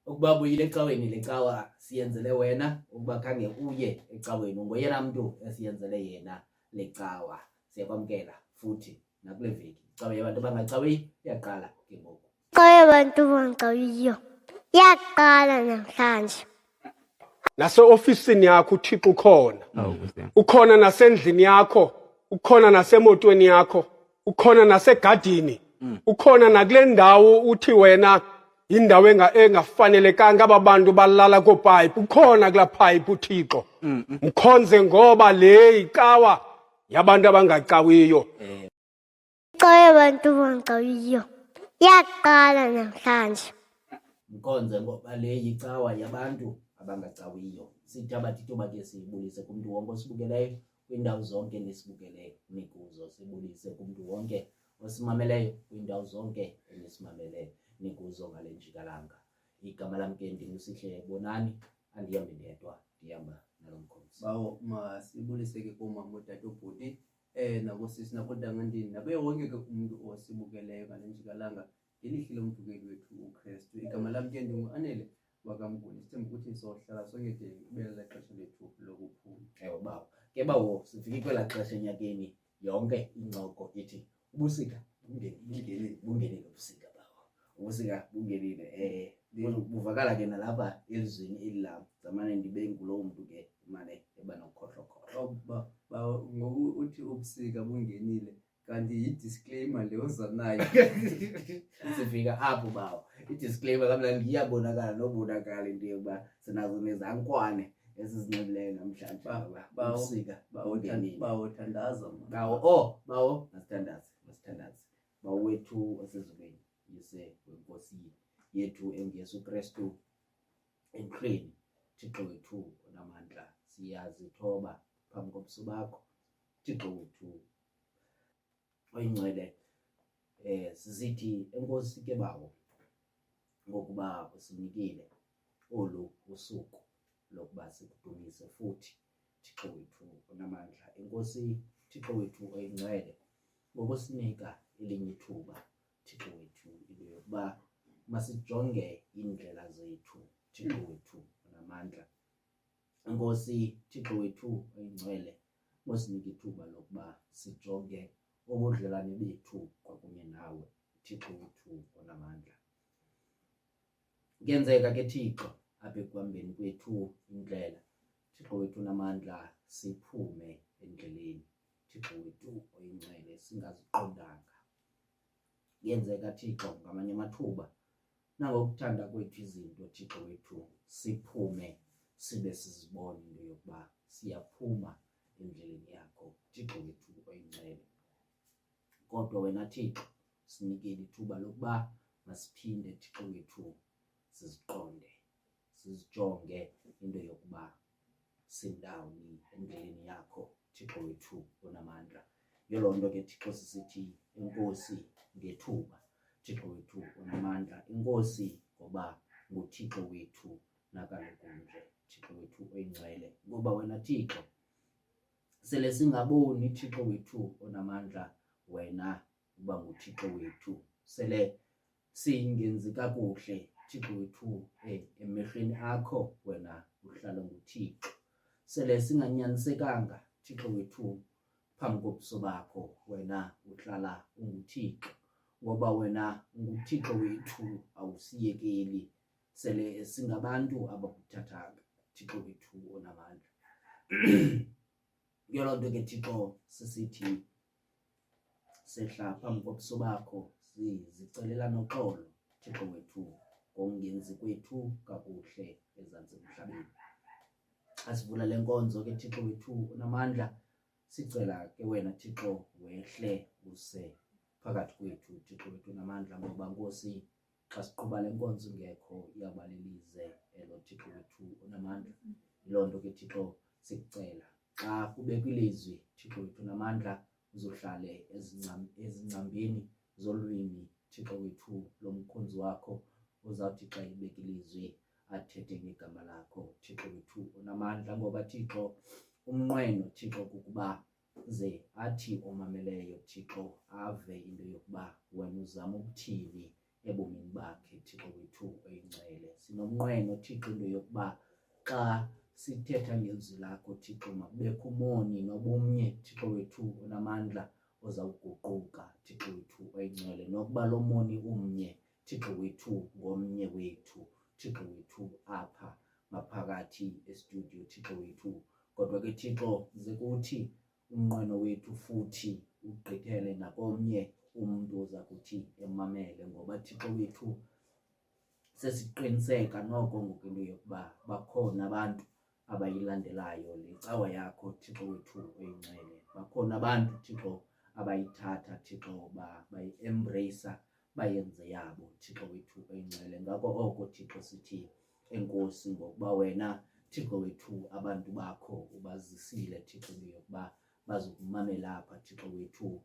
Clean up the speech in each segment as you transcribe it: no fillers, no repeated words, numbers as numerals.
ukuba buyile ecaweni lecawa siyenzele wena ukuba khange uye ecaweni ngoyena mntu esiyenzele yena lecawa. Siyakwamkela futhi nakule veki icawa yabantu abangacawiyo iyaqala ke ngoku. Icawa yabantu abangacawiyo iyaqala namhlanje. Nase-ofisini yakho uThixo ukhona nasendlini yakho, ukhona nasemotweni yakho, ukhona nasegadini, ukhona nakule ndawo uthi wena indawo engafanelekanga aba bantu balala koopayipi, ukhona kulaa payipi uThixo. Mkhonze ngoba le icawa yabantu abangacawiyo. Icawa yabantu abangacawiyo iyaqala namhlanje. Mkhonze ngoba le icawa yabantu abangacawiyo. Sithi abathithuba ke siyibulise kumntu wonke osibukeleyo kwiindawo zonke nesibukeleyo nikuzo. Sibulise kumntu wonke osimameleyo kwiindawo zonke enesimameleyo nikuzo ngale njikalanga. Igama lam ke ndinguSihle Bonani, andihambi ndedwa, ndihamba nalo mkhonzi. Bawo masibulise ke kumama utata ubhuti nakosisi nakodangandini nabe wonke ke umuntu osibukeleyo ngale njikalanga ngelihle lomdukeli wethu uKristu. Igama lam ke ndingu-Anele wakamguni. Sithemba ukuthi sohlala sonke de kubelele xesha lethu lokuphuma. Ewe bawo, ke bawo sifike kwelaa xesha enyakeni yonke incoko ithi ubusika bungenile ubusika bawo. Ubusika bungenile. Buvakala ke nalapha elizweni eli lam. Zamane ndibe ngulowo mntu ke imane eba nokhohlokhohlo. Ngoku uthi ubusika bungenile kanti yi-disclaimer le oza nayo. Sifika apho bawo. I-disclaimer kamnandi iyabonakala nobonakala into yokuba sinazo nezankwane esizinxibileyo namhlanje. Ubusika bungenile. Bawothandaza bawo masithandaze. Bawo wethu osezulwini, yise wenkosi yethu enguYesu Kristu emhlweni. Thixo wethu onamandla, siyazithoba phambi kobuso bakho Thixo wethu oyingcwele. Sizithi enkosi ke bawo ngokuba usinikile olu usuku lokuba sikudumise futhi Thixo wethu onamandla. Enkosi Thixo wethu oyingcwele ngokusinika elinye ithuba Thixo wethu into yokuba masijonge indlela zethu Thixo wethu onamandla. Enkosi Thixo wethu oyingcwele ngosinika ithuba lokuba sijonge ubudlelwane bethu kwakunye nawe Thixo wethu onamandla. Kuyenzeka ke Thixo apha ekuhambeni kwethu indlela Thixo wethu onamandla siphume endleleni Thixo wethu oyingcwele singaziqondanga. Kuyenzeka Thixo ngamanye amathuba nangokuthanda kwethu izinto Thixo wethu siphume sibe sizibona into yokuba siyaphuma endleleni yakho Thixo wethu oyingcwele. Kodwa wena Thixo sinikele ithuba lokuba masiphinde Thixo wethu siziqonde, sizijonge into yokuba sindawuni endleleni yakho Thixo wethu onamandla. Yiloo nto ke Thixo sisithi enkosi ngethuba Thixo wethu onamandla. Enkosi ngoba nguThixo wethu nakaloku nje Thixo wethu oyingcwele. Ngoba wena Thixo sele singaboni Thixo wethu onamandla wena uba nguThixo wethu. Sele singenzi kakuhle Thixo wethu emehlweni akho wena uhlala nguThixo. Sele singanyanisekanga Thixo wethu phambi kobuso bakho wena uhlala unguThixo. Ngoba wena nguThixo wethu awusiyekeli. Sele singabantu abakuthathanga Thixo wethu onamandla. Yiloo nto ke Thixo sisithi sehla phambi kobuso bakho sizicelela noxolo Thixo wethu ngokungenzi kwethu kakuhle ezantsi emhlabeni. Asivula le nkonzo ke Thixo wethu onamandla, sicela ke wena Thixo wehle use phakathi kwethu Thixo wethu onamandla. Ngoba Nkosi xa siqhuba le nkonzo ngekho iyawuba lilize elo Thixo wethu onamandla. Yiloo nto ke Thixo sikucela xa kubekwa ilizwi Thixo wethu onamandla uzohlale ezincambeni zolwimi Thixo wethu lomkhonzi wakho uzawuthi xa ibeka ilizwi athethe ngegama lakho Thixo wethu onamandla. Ngoba Thixo umnqweno Thixo kukuba ze athi omameleyo Thixo ave into yokuba wena uzama ukuthini ebomini bakhe Thixo wethu oyingcwele. Sinomnqweno Thixo into yokuba xa sithetha ngezwi lakho Thixo makubekho umoni nobumnye Thixo wethu onamandla ozawuguquka Thixo wethu oyingcwele, nokuba lo moni umnye Thixo wethu ngomnye wethu Thixo wethu apha ngaphakathi estudio Thixo wethu. Kodwa ke Thixo zekuthi umnqweno wethu futhi ugqithele nakomnye umuntu oza kuthi emamele, ngoba Thixo wethu sesiqiniseka noko ngoku into yokuba bakhona abantu abayilandelayo le cawa yakho Thixo wethu oyingcwele. Bakhona abantu Thixo abayithatha Thixo bayi-embrace bayenze yabo Thixo wethu oyingcwele. Ngako oko Thixo sithi enkosi ngokuba wena Thixo wethu abantu bakho ubazisile Thixo into yokuba bazokumamela apha Thixo wethu,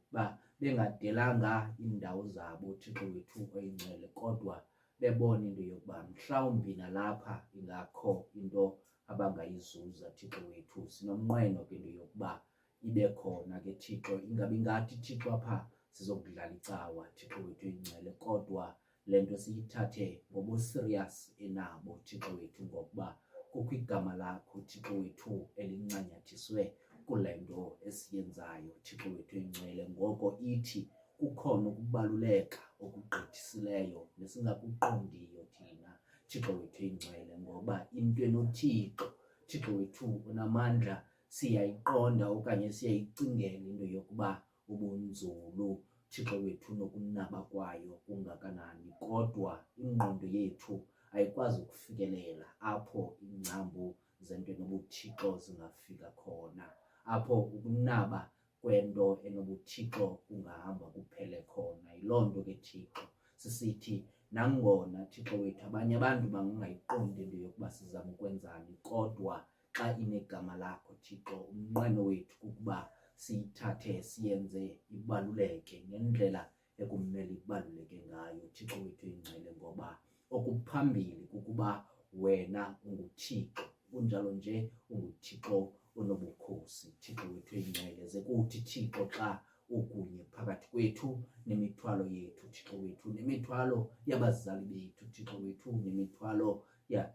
bengadelanga iindawo zabo Thixo wethu oyingcwele, kodwa bebona into yokuba mhlawumbi nalapha ingakho into abangayizuza Thixo wethu. Sinomnqweno ke into yokuba ibe khona ke Thixo, ingabi ngathi Thixo apha sizokudlala icawa Thixo wethu oyingcwele, kodwa le nto siyithathe ngobu-serious enabo Thixo wethu, ngokuba kukho igama lakho Thixo wethu elincanyathiswe kule nto esiyenzayo Thixo wethu oyingcwele. Ngoko ithi kukhona ukubaluleka okugqithisileyo nesingakuqondiyo thina Thixo wethu oyingcwele, ngoba into enoThixo Thixo wethu onamandla siyayiqonda okanye siyayicingela into yokuba ubunzulu Thixo wethu nokunaba kwayo kungakanani, kodwa ingqondo yethu ayikwazi ukufikelela apho iingcambu zento enobuthixo zingafika khona, apho ukunaba kwento enobuthixo kungahamba kuphele khona. Yiloo nto ke Thixo sisithi nangona Thixo wethu abanye abantu bangayiqondi into yokuba sizama ukwenzani, kodwa xa inegama lakho Thixo umnqweno wethu kukuba siyithathe siyenze ibaluleke ngendlela ekumele ibaluleke ngayo Thixo wethu oyingcwele, ngoba okuphambili kukuba wena unguThixo, kunjalo nje unguThixo onobukhosi Thixo wethu oyingcwele. Zekuthi Thixo xa ukunye phakathi kwethu nemithwalo yethu Thixo wethu, nemithwalo yabazali bethu Thixo wethu, nemithwalo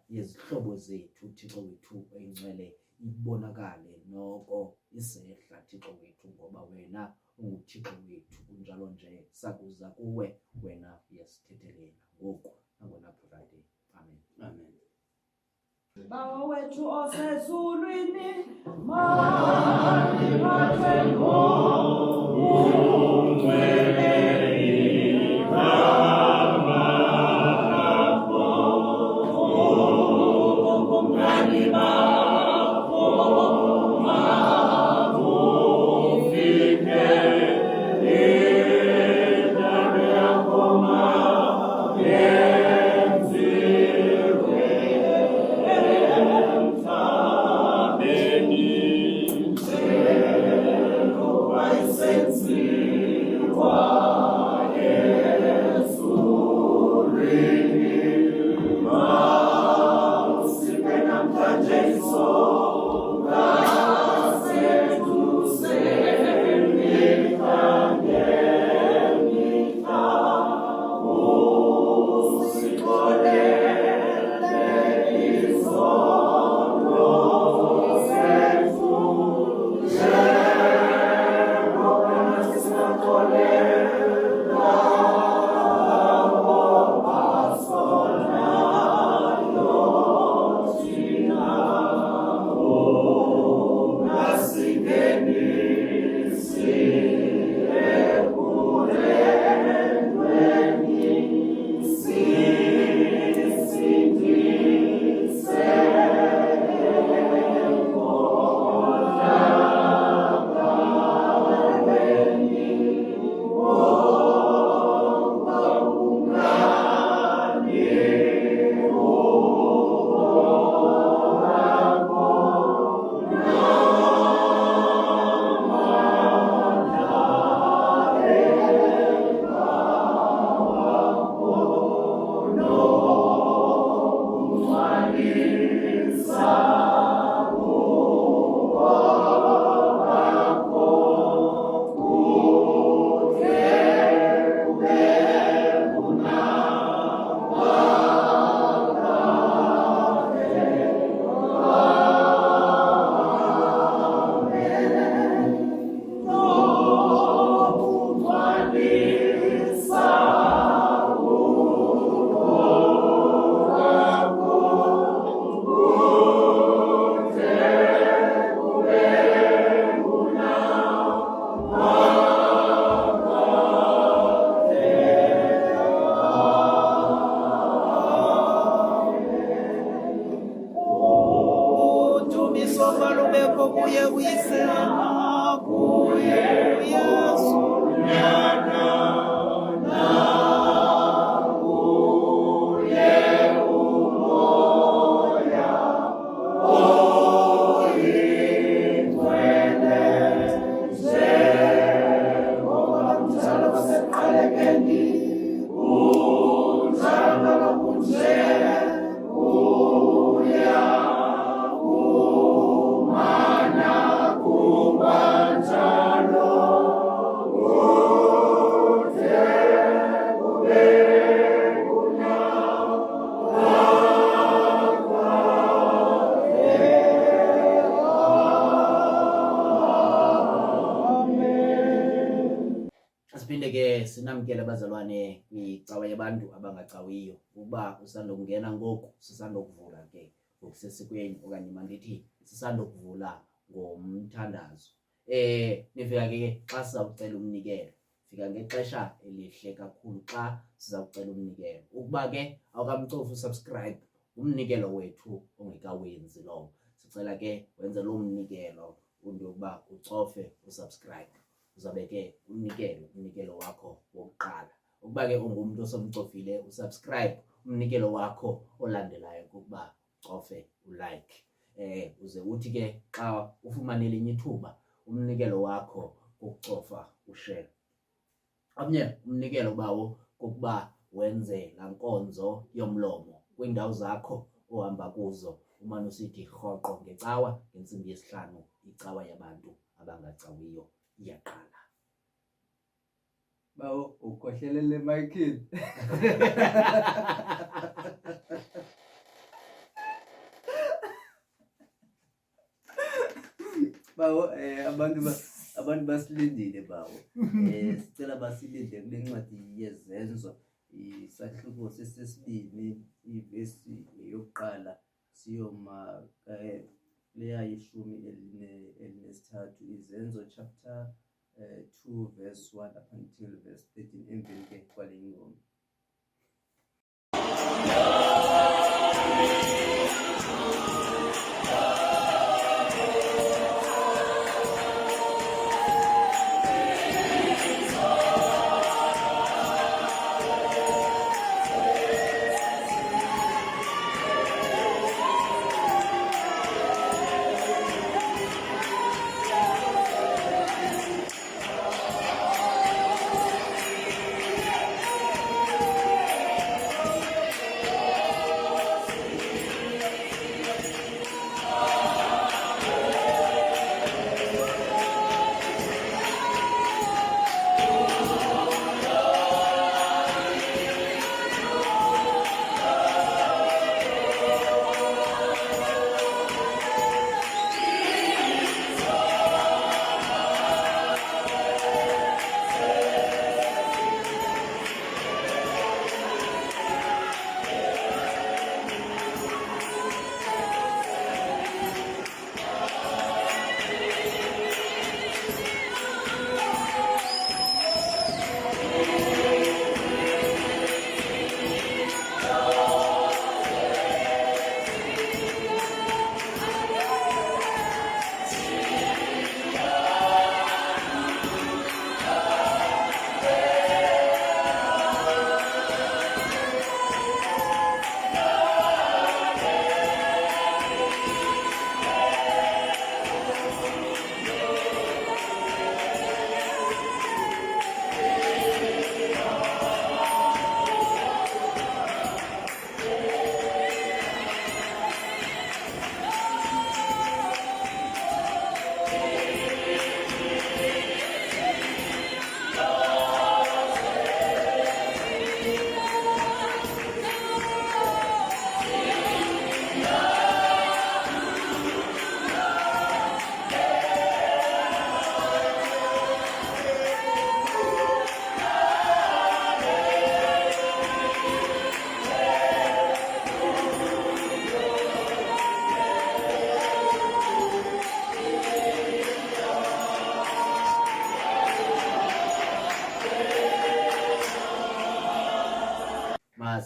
yezihlobo zethu Thixo wethu oyingcwele, ibonakale noko isehla Thixo wethu, ngoba wena unguThixo wethu. Kunjalo nje sakuza kuwe, wena uyasithethelela ngoku nangona phakade. Amen. Amen. Baba wethu osezulwini, mawaphathwe ngokungcwele igama lakho, ubungcwele bakho mabufike indawo yakho mayenziwe emhlabeni njengoba isenziwa ezulwini. Mawusikwe namhlanje Siphinde ke sinamkele abazalwane kwicawa yabantu abangacawiyo ukuba usandokungena ngoku sisandokuvula ke ngokusesikweni okanye mandithi sisandokuvula ngomthandazo. Nifika ke xa sizawucela umnikelo, fika ngexesha elihle kakhulu xa sizawucela umnikelo. Ukuba ke awukamcofi usubscribe umnikelo wethu ongekawenzi lowo, sicela ke wenze lo mnikelo into yokuba ucofe usubscribe. Uzabe ke umnikelo wakho wokuqala. Ukuba ke ungumntu osomcofile usubscribe umnikelo wakho olandelayo ukuba cofe ulike. Uze uthi ke xa ufumane elinye ithuba umnikelo wakho ukucofa ushare. Omnye umnikelo bawo kokuba wenze laa nkonzo yomlomo kwiindawo zakho ohamba kuzo, umane usithi rhoqo ngecawa ngentsimbi yesihlanu icawa yabantu abangacawiyo iyaqala. Bawo ukhohlelele Michael. Bawo abantu basilindile bawo. Sicela basilinde kule ncwadi yezenzo isahluko sesesibini ivesi yokuqala siyoma leya yeshumi elinesithathu, izenzo chapter 2 verse 1 up until verse 13 emveni ke kwale ngoma.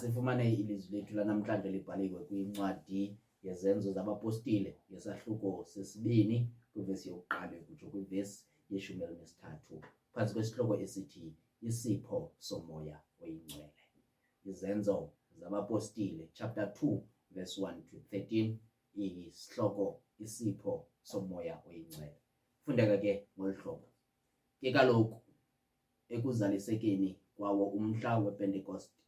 Sifumane ilizwi lethu lanamhlanje libhaliwe kwincwadi yezenzo zabapostile ngesahluko sesibini kwivesi yokuqala kutsho kwivesi ye-13 phantsi kwesihloko esithi isipho somoya oyingcwele. Izenzo zabapostile chapter 2 verse 1 to 13 isihloko isipho somoya oyingcwele. Fundeka ke ngolu hlobo. Ke kaloku ekuzalisekeni kwawo umhla wePentekoste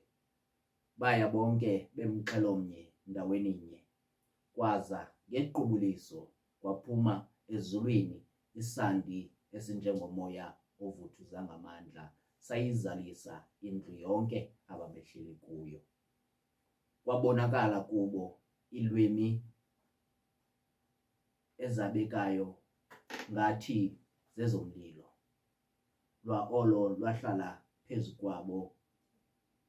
baya bonke bemxhelomnye ndaweninye, kwaza ngequbuliso kwaphuma ezulwini isandi esinjengomoya ovuthuza ngamandla sayizalisa indlu yonke ababehleli kuyo. Kwabonakala kubo ilwimi ezabekayo ngathi zezomlilo, lwaolo lwahlala phezu kwabo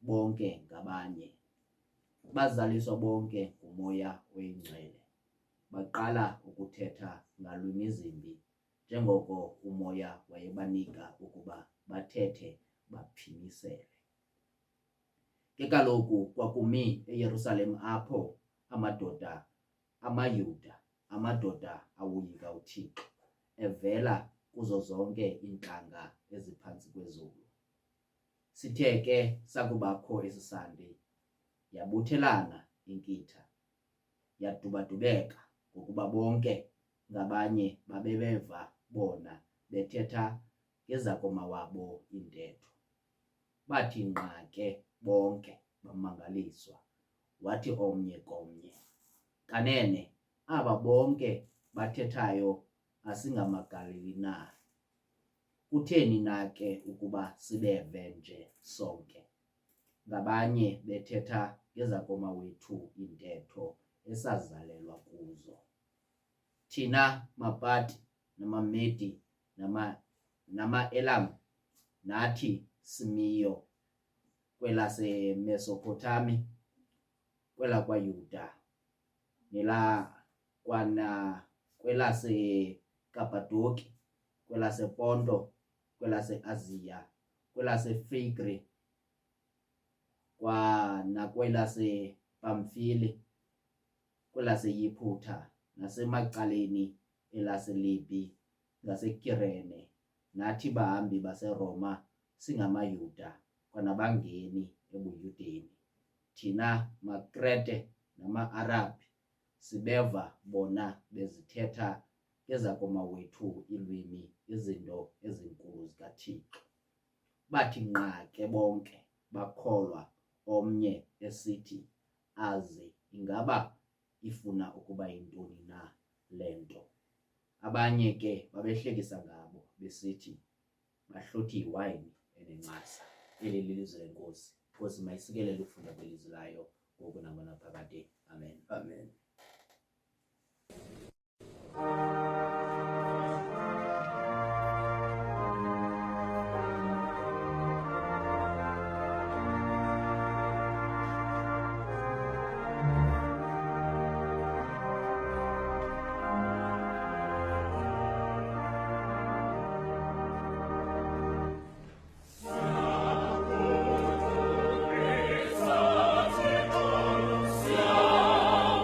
bonke ngabanye. Bazaliswa bonke ngumoya oyingcwele, baqala ukuthetha ngalwimi zimbi njengoko umoya wayebanika ukuba bathethe baphimisele. Ke kaloku kwakumi eYerusalem apho amadoda amaYuda, amadoda awoyika uThixo, evela kuzo zonke iintlanga eziphantsi kwezulu. Sithe ke sakubakho esi sandi, yabuthelana inkitha, yadubadubeka ngokuba bonke ngabanye babebeva bona bethetha ngezakomawabo intetho. Bathi nqa ke bonke bamangaliswa, wathi omnye komnye, kanene aba bonke bathethayo asingamaGalili na? Kutheni na ke ukuba sibeve nje sonke? Ngabanye bethetha ngezakomawethu intetho esazalelwa kuzo. Thina Mapati namaMedi nama-Elam nathi simiyo kwelaseMesopotami, kwelakwayuda kwelaseKapadoki, kwelasePonto, kwelase-Aziya, kwelaseFrigri, nakwelasePamfili, kwelaseYiphutha, nasemacaleni elaseLibhi ngaseKirene, nathi bahambi baseRoma singamayuda kwanabangeni ebuyudeni. Thina maKrete nama-Arabhi sibeva bona bezithetha ngezakomawethu ilwimi izinto ezinkulu zikaThixo. Bathi nqa ke bonke bakholwa, omnye esithi, aze ingaba ifuna ukuba yintoni na le nto. Abanye ke babehlekisa ngabo besithi bahluthi iwayini enencasa. Eli lilizwi lenkosi. Inkosi mayisikelele ukufunda kwelizwi layo ngoku nangonaphakade. Amen. Amen. Sia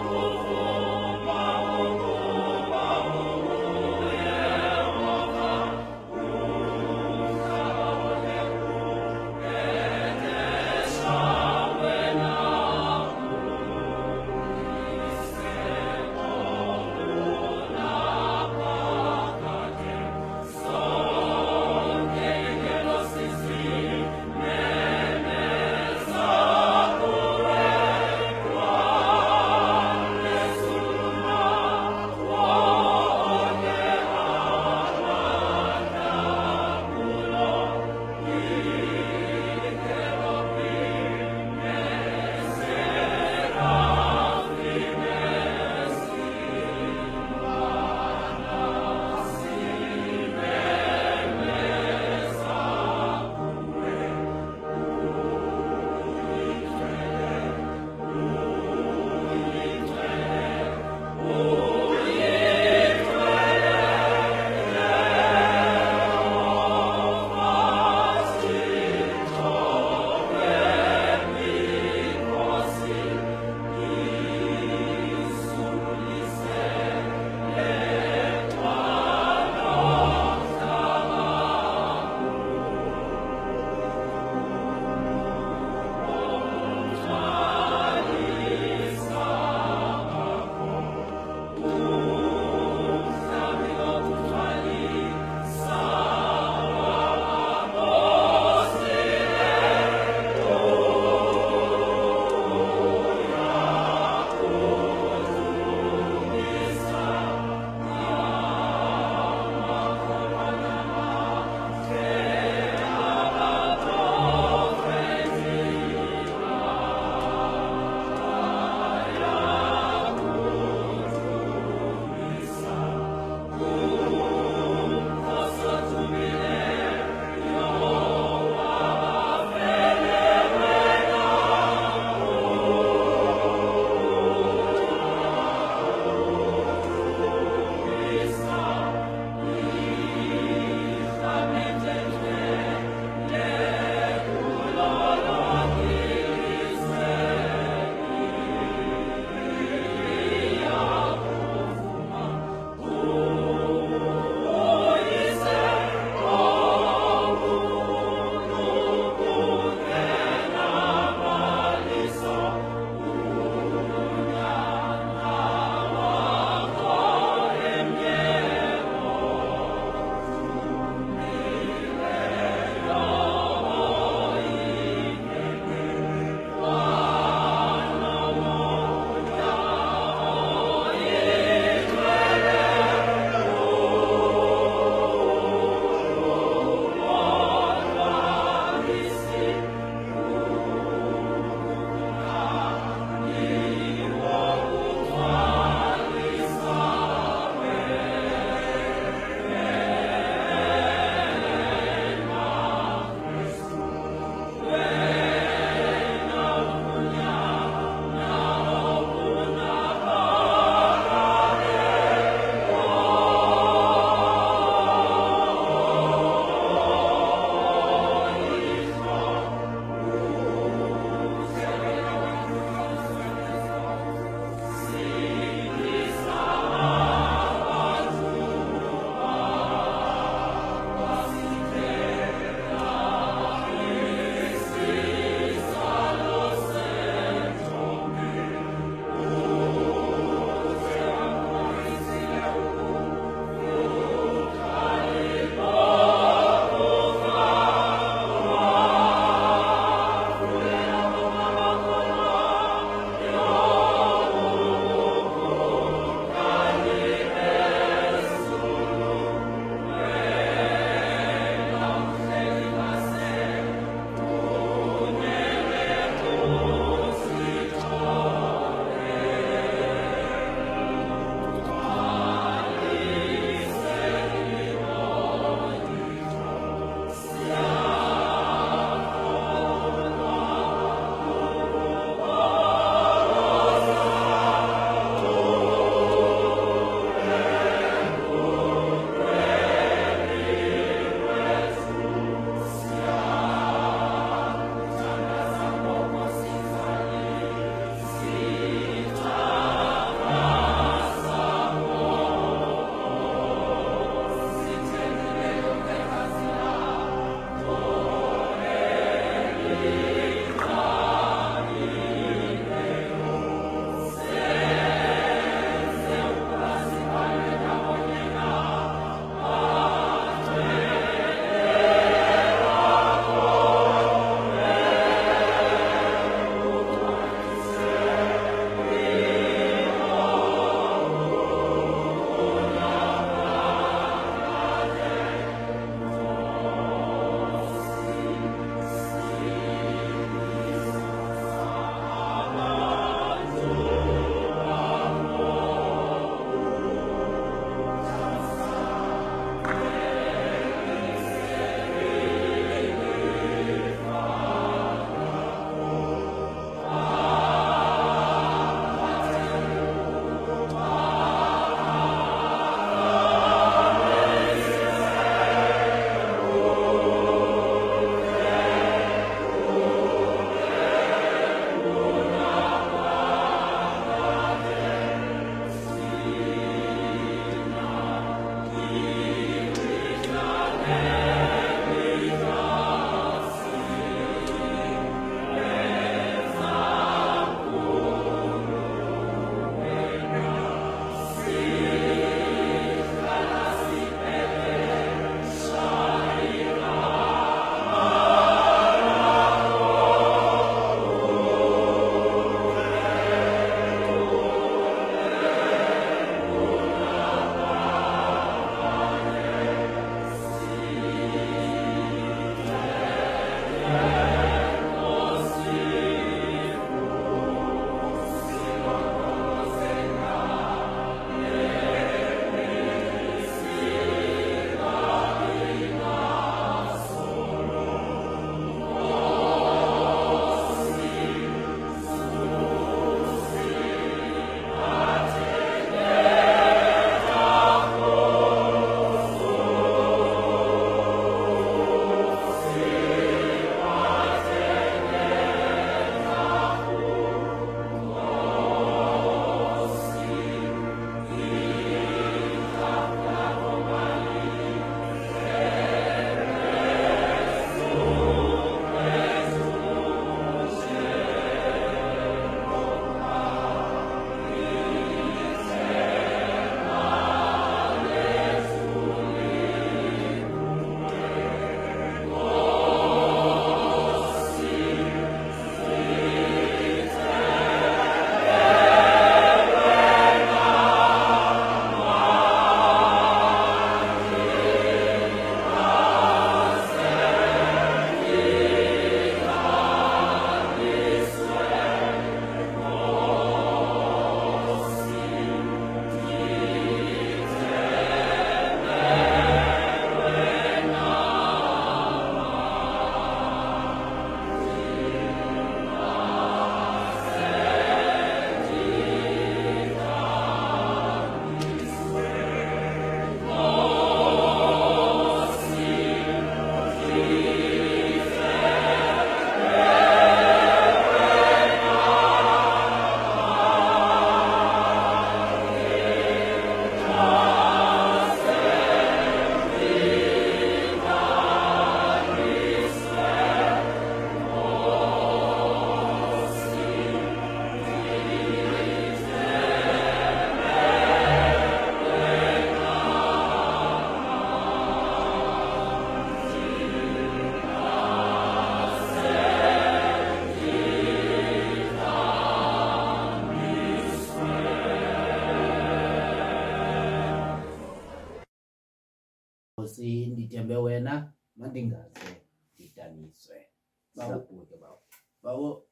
Nkosi, ndithembe wena mandingaze ndidaniswe. Sizakuke bawo. Bawo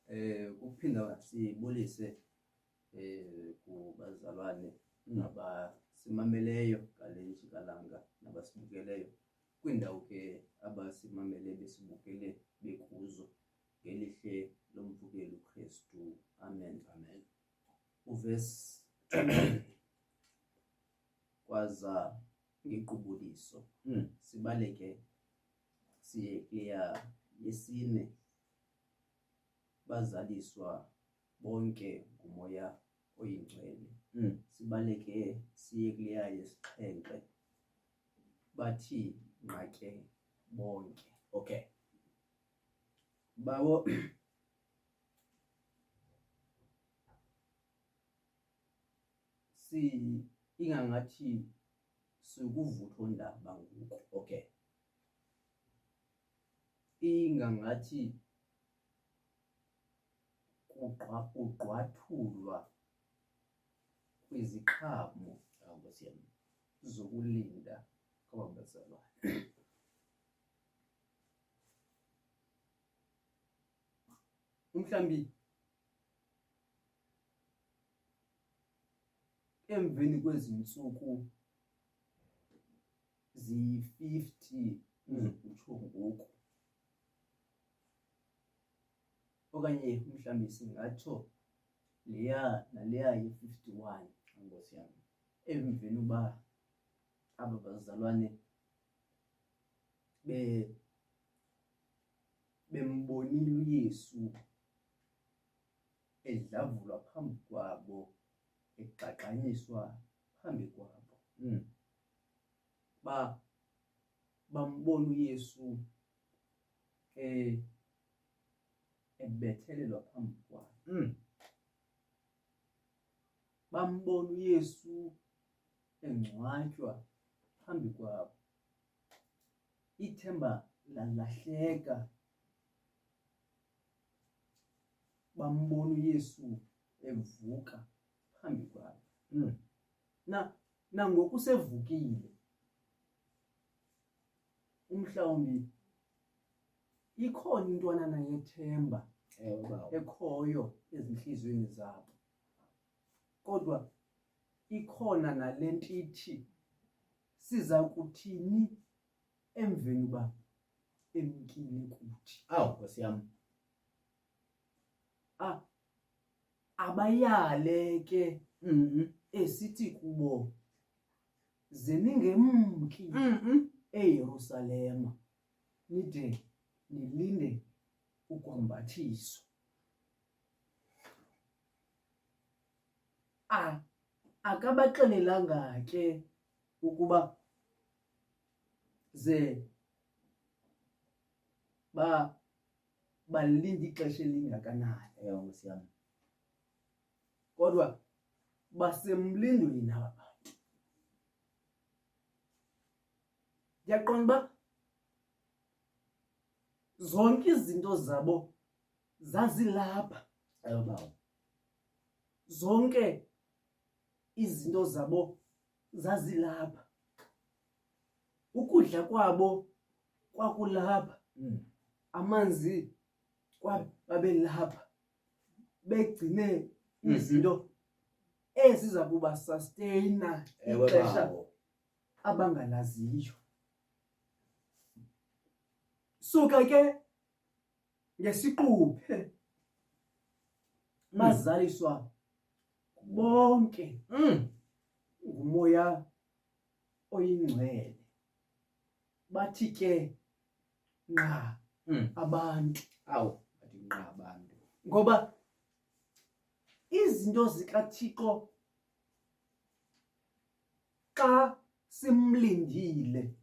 ukuphinda sibulise kubazalwane abasimameleyo ngale njikalanga nabasibukeleyo kwindawo ke abasimamele besibukele bekuzo ngelihle lomvukeli uKristu. Amen. Amen. Uvesi kwaza ngequbuliso sibaleke siye kuya yesine. Bazaliswa bonke ngumoya oyingcwele. Sibaleke siye kuya yesixhenxe. Bathi nqake bonke. Okay. Bawo ingangathi sikuvutho ndaba ngoku. Okay. Ingangathi kugqwathulwa kwiziqhamo Nkosi yami. zokulinda kwabazalwane. Mhlambi emveni kwezinsuku ziyi-50 uzokutsho ngoku, okanye mhlambi singatsho leya naleya yi-51. Nkosi yami. Emveni uba aba bazalwane bembonile uYesu edlavulwa phambi kwabo, egqagqanyiswa phambi kwabo. Bambona uYesu ebethelelwa phambi kwabo. Bambona uYesu engcwatywa phambi kwabo. Ithemba lalahleka. Bambona uYesu evuka phambi kwabo. Nangoku sevukile, umhlawumbi ikhona intwanana yethemba ekhoyo ezinhliziyweni zabo, kodwa ikhona nale ntithi siza kuthini emveni uba emkile kuthi. Nkosi yami. Abayale ke esithi kubo zeningemki eYerusalema nide nilinde ukwambathiswa. Akabaxelelanga ke ukuba ze balinde ixesha elingakanani. Nkosi yami. Kodwa basemlindweni naba bantu. Ndiyaqonda uba zonke izinto zabo zazilapha. Bawo. Zonke izinto zabo zazilapha. Ukudla kwabo kwakulapha. Amanzi kwabelapha. Begcine izinto eziza kuba sustaina ixesha abangalaziyo. Suka ke ngesiquphe bazaliswa bonke ngumoya oyingcwele. Bathi ke nqa abantu. Bathi nqa abantu. Ngoba izinto zikaThixo xa simlindile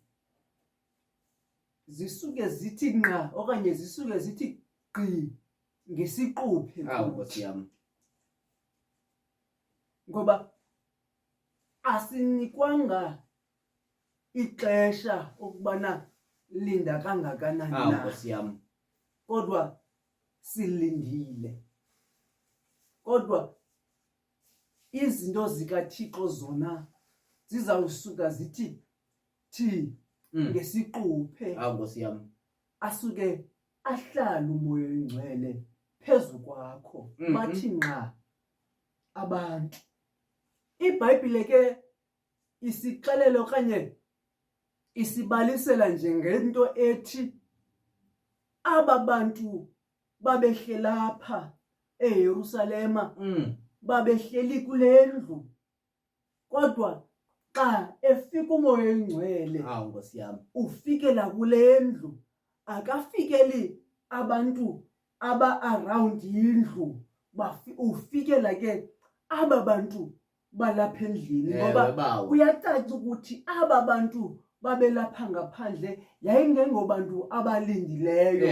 zisuke zithi nqa okanye zisuke zithi gqi ngesiquphe. Nkosi yami. Ngoba asinikwanga ixesha ukubana linda kangakanani na, Nkosi yami. kodwa silindile. Kodwa izinto zikaThixo zona zizawusuka zithi thi ngesiquphe Hawu Nkosi yami. asuke ahlala umoya oyingcwele phezu kwakho bathi nqa abantu. iBhayibhile ke isixelela okanye isibalisela njengento ethi aba bantu babehleli lapha eYerusalema babehleli kule ndlu, kodwa xa efika umoya oyingcwele Hawu Nkosi yami. ufikela kule ndlu, akafikeli abantu aba-around indlu, ufikela ke aba bantu balapha endlini, ngoba kuyacaca ukuthi aba bantu babelapha ngaphandle yayingengobantu abalindileyo,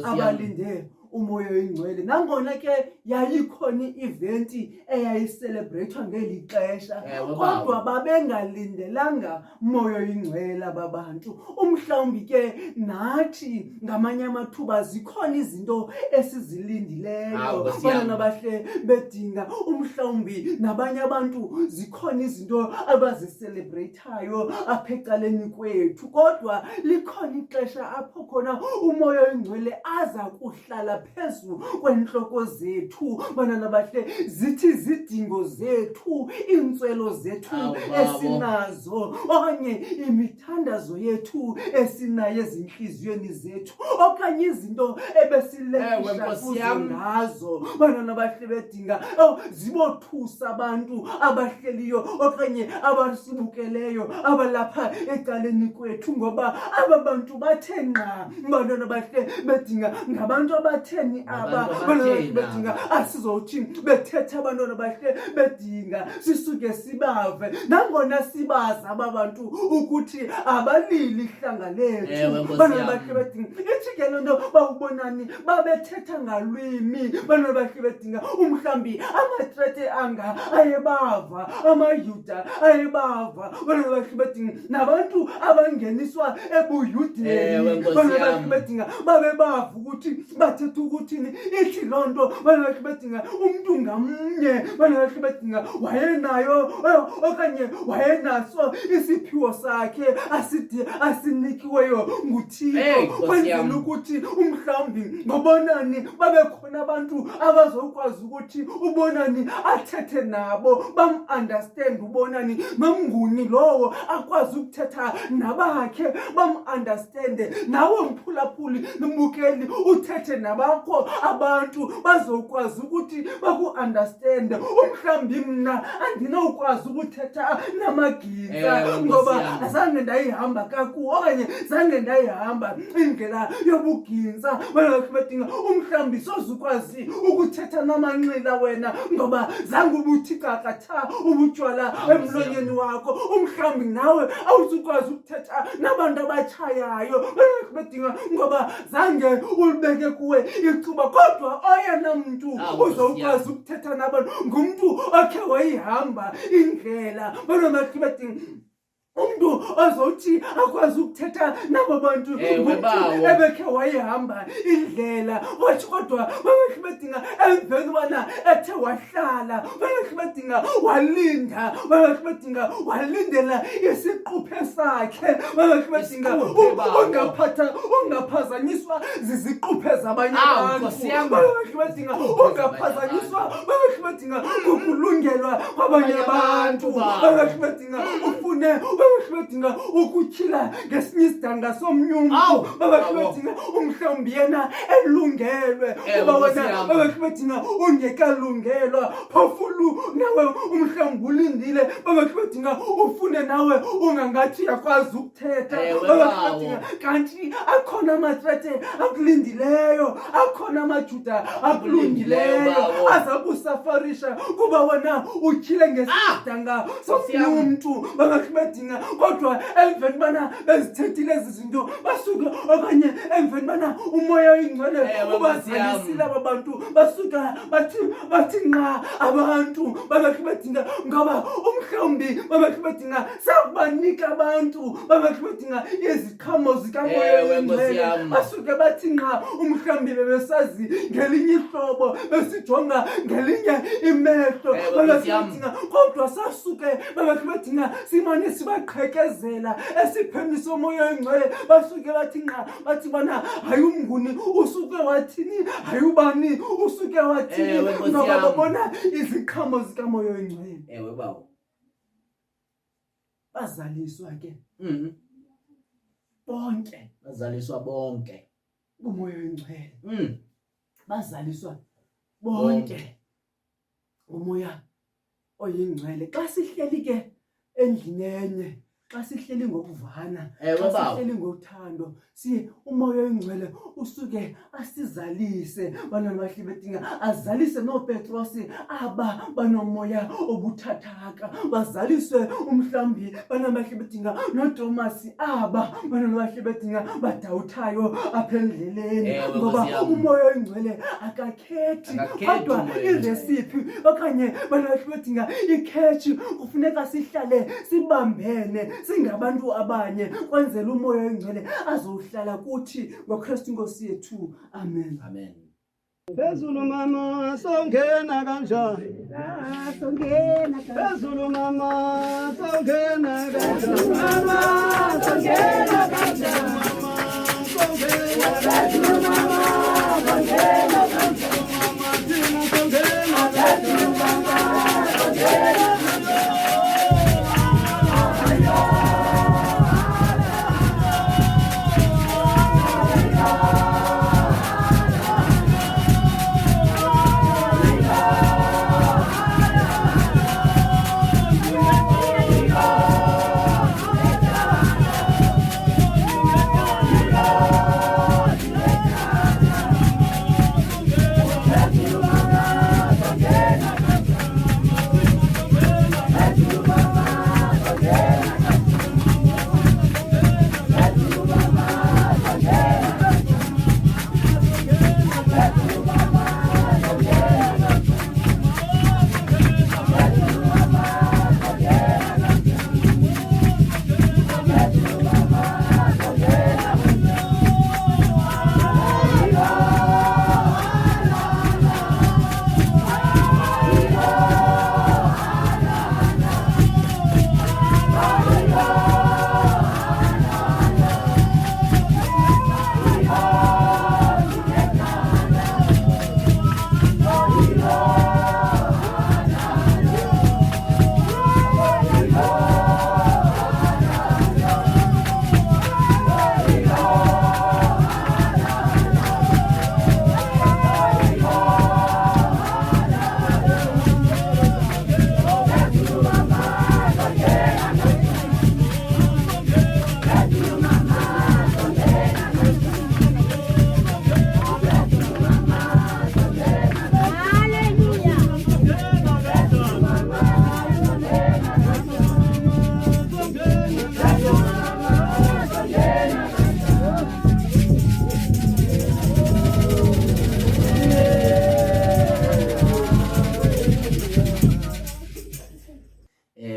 abalinde umoya oyingcwele. Nangona ke yayikhona i-event eyayicelebratewa ngeli xesha, kodwa babengalindelanga umoya oyingcwele aba bantu. Umhlawumbi ke nathi ngamanye amathuba zikhona izinto esizilindileyo, bana bahle bedinga. Umhlawumbi nabanye abantu zikhona izinto abazicelebrateayo apha ecaleni kwethu, kodwa likhona ixesha apho khona umoya oyingcwele aza kuhlala phezu kwentloko zethu, bana bahle. Zithi zidingo zethu, iintswelo zethu esinazo, okanye imithandazo yethu esinayo ezintliziyweni zethu, okanye izinto ebesileqisha kuzo ngazo, bana bahle bedinga zibothusa abantu abahleliyo okanye abasibukeleyo abalapha ecaleni kwethu, ngoba aba bantu bathe nqa, bana bahle bedinga. Ngabantu abatheni aba, bana bahle bedinga. Asizothi bethetha abantwana bahle bedinga sisuke sibave, nangona sibazi aba bantu ukuthi abalili ihlanga lethu, bana bahle bedinga. Ithi ke loo nto bawubonani babethetha ngalwimi, bana bahle bedinga. Umhlambi amatrete anga ayebava, amayuda ayebava, bana bahle bedinga. Nabantu abangeniswa ebuyudeni, bana bahle bedinga, babebava ukuthi bathetha ukuthini. Ithi loo nto bana bahle bedinga umuntu ngamnye, bana bahle bedinga, wayenayo okanye wayenaso isiphiwo sakhe asinikiweyo nguThixo, kwenzela ukuthi umhlambi ngobonani babekhona abantu abazokwazi ukuthi ubonani athethe nabo, bam-understand ubonani nomnguni lowo akwazi ukuthetha nabakhe, bam-understande. Nawe mphulaphuli nombukeli uthethe nabakho abantu bazokwazi ukuthi baku-understande. Umhlambi mna andinokwazi ukuthetha namagitsa, ngoba zange ndayihamba kakuwo okanye zange ndayihamba indlela yobugintsa, bana bedinga. Umhlambi sozukwazi ukuthetha namanxila wena, ngoba zange ubuthi kakatha ubutywala emlonyeni wakho. Umhlambi nawe awuzukwazi ukuthetha nabantu abatshayayo, bana bedinga, ngoba zange ulibeke kuwe icuba, kodwa oyena mntu uzokwazi ukuthetha nabantu ngumntu okhe wayihamba indlela, bana bedinga. Umuntu ozothi akwazi ukuthetha nabo bantu ebekhe wayihamba indlela, wathi kodwa bana bedinga emveni ubana ethe wahlala, bana bedinga walinda, bana bedinga walindela isiquphe sakhe, bana bedinga ungaphazanyiswa ziziquphe zabanye abantu, bana bedinga ungaphazanyiswa, bana bedinga ukulungelwa kwabanye abantu, bana bedinga ufune bedinga ukutyhila ngesinye isidanga somnye umntu, bedinga umhlawumbi yena elungelwe, kuba wena bedinga ungekalungelwa. Phofulu nawe umhlawumbi ulindile, bedinga ufune nawe ungangathi uyakwazi ukuthetha, bedinga. Kanti akhona amatrete akulindileyo, akhona amajuda akulungileyo azakusafarisha kuba wena utyhile ngesidanga somnye umntu, bedinga. Kodwa emveni bana bezithethile ezi zinto basuka, okanye emveni bana umoya oyingcwele ubazalisile aba bantu, basuka bathi nqa abantu, bedinga. Ngoba umhlawumbi bedinga sakubanika abantu, bedinga iziqhamo zikamoya oyingcwele, basuke bathi nqa. Umhlawumbi bebesazi ngelinye ihlobo, besijonga ngelinye imehlo, bedinga. Kodwa sasuke bedinga simane siba eqhekezela esipheni somoya oyingcwele basuke bathi nqa bathi bana hayi umnguni usuke wathini hayi ubani usuke wathini Ewe, Nkosi ngoba yami. babona iziqhamo zikamoya oyingcwele Ewe bawo. bazaliswa ke bonke Bazaliswa bonke. kumoya oyingcwele Mm. bazaliswa bonke umoya oyingcwele xa sihleli ke endlini enye xa sihleli ngokuvana Ewe, xa bawo. sihleli ngothando siye umoya oyingcwele usuke asizalise bantwana bahle bedinga azalise nooPetrosi aba banomoya obuthathaka bazaliswe umhlambi bantwana bahle bedinga noTomasi aba bantwana bahle bedinga badawuthayo apha endleleni Ewe, ngoba Nkosi yami. umoya oyingcwele akakhethi Akakhethi kodwa umoya oyingcwele. iresiphi okanye bantwana bedinga ikhetshi kufuneka sihlale sibambene singabantu abanye kwenzela umoya oyingcwele azohlala kuthi ngoKristu Inkosi yethu amen. Amen. Phezulu mama songena kanjani? Phezulu mama songena kanjani? Mama songena kanjani? Mama songena kanjani? Mama songena kanjani? Mama thina songena kanjani? Mama songena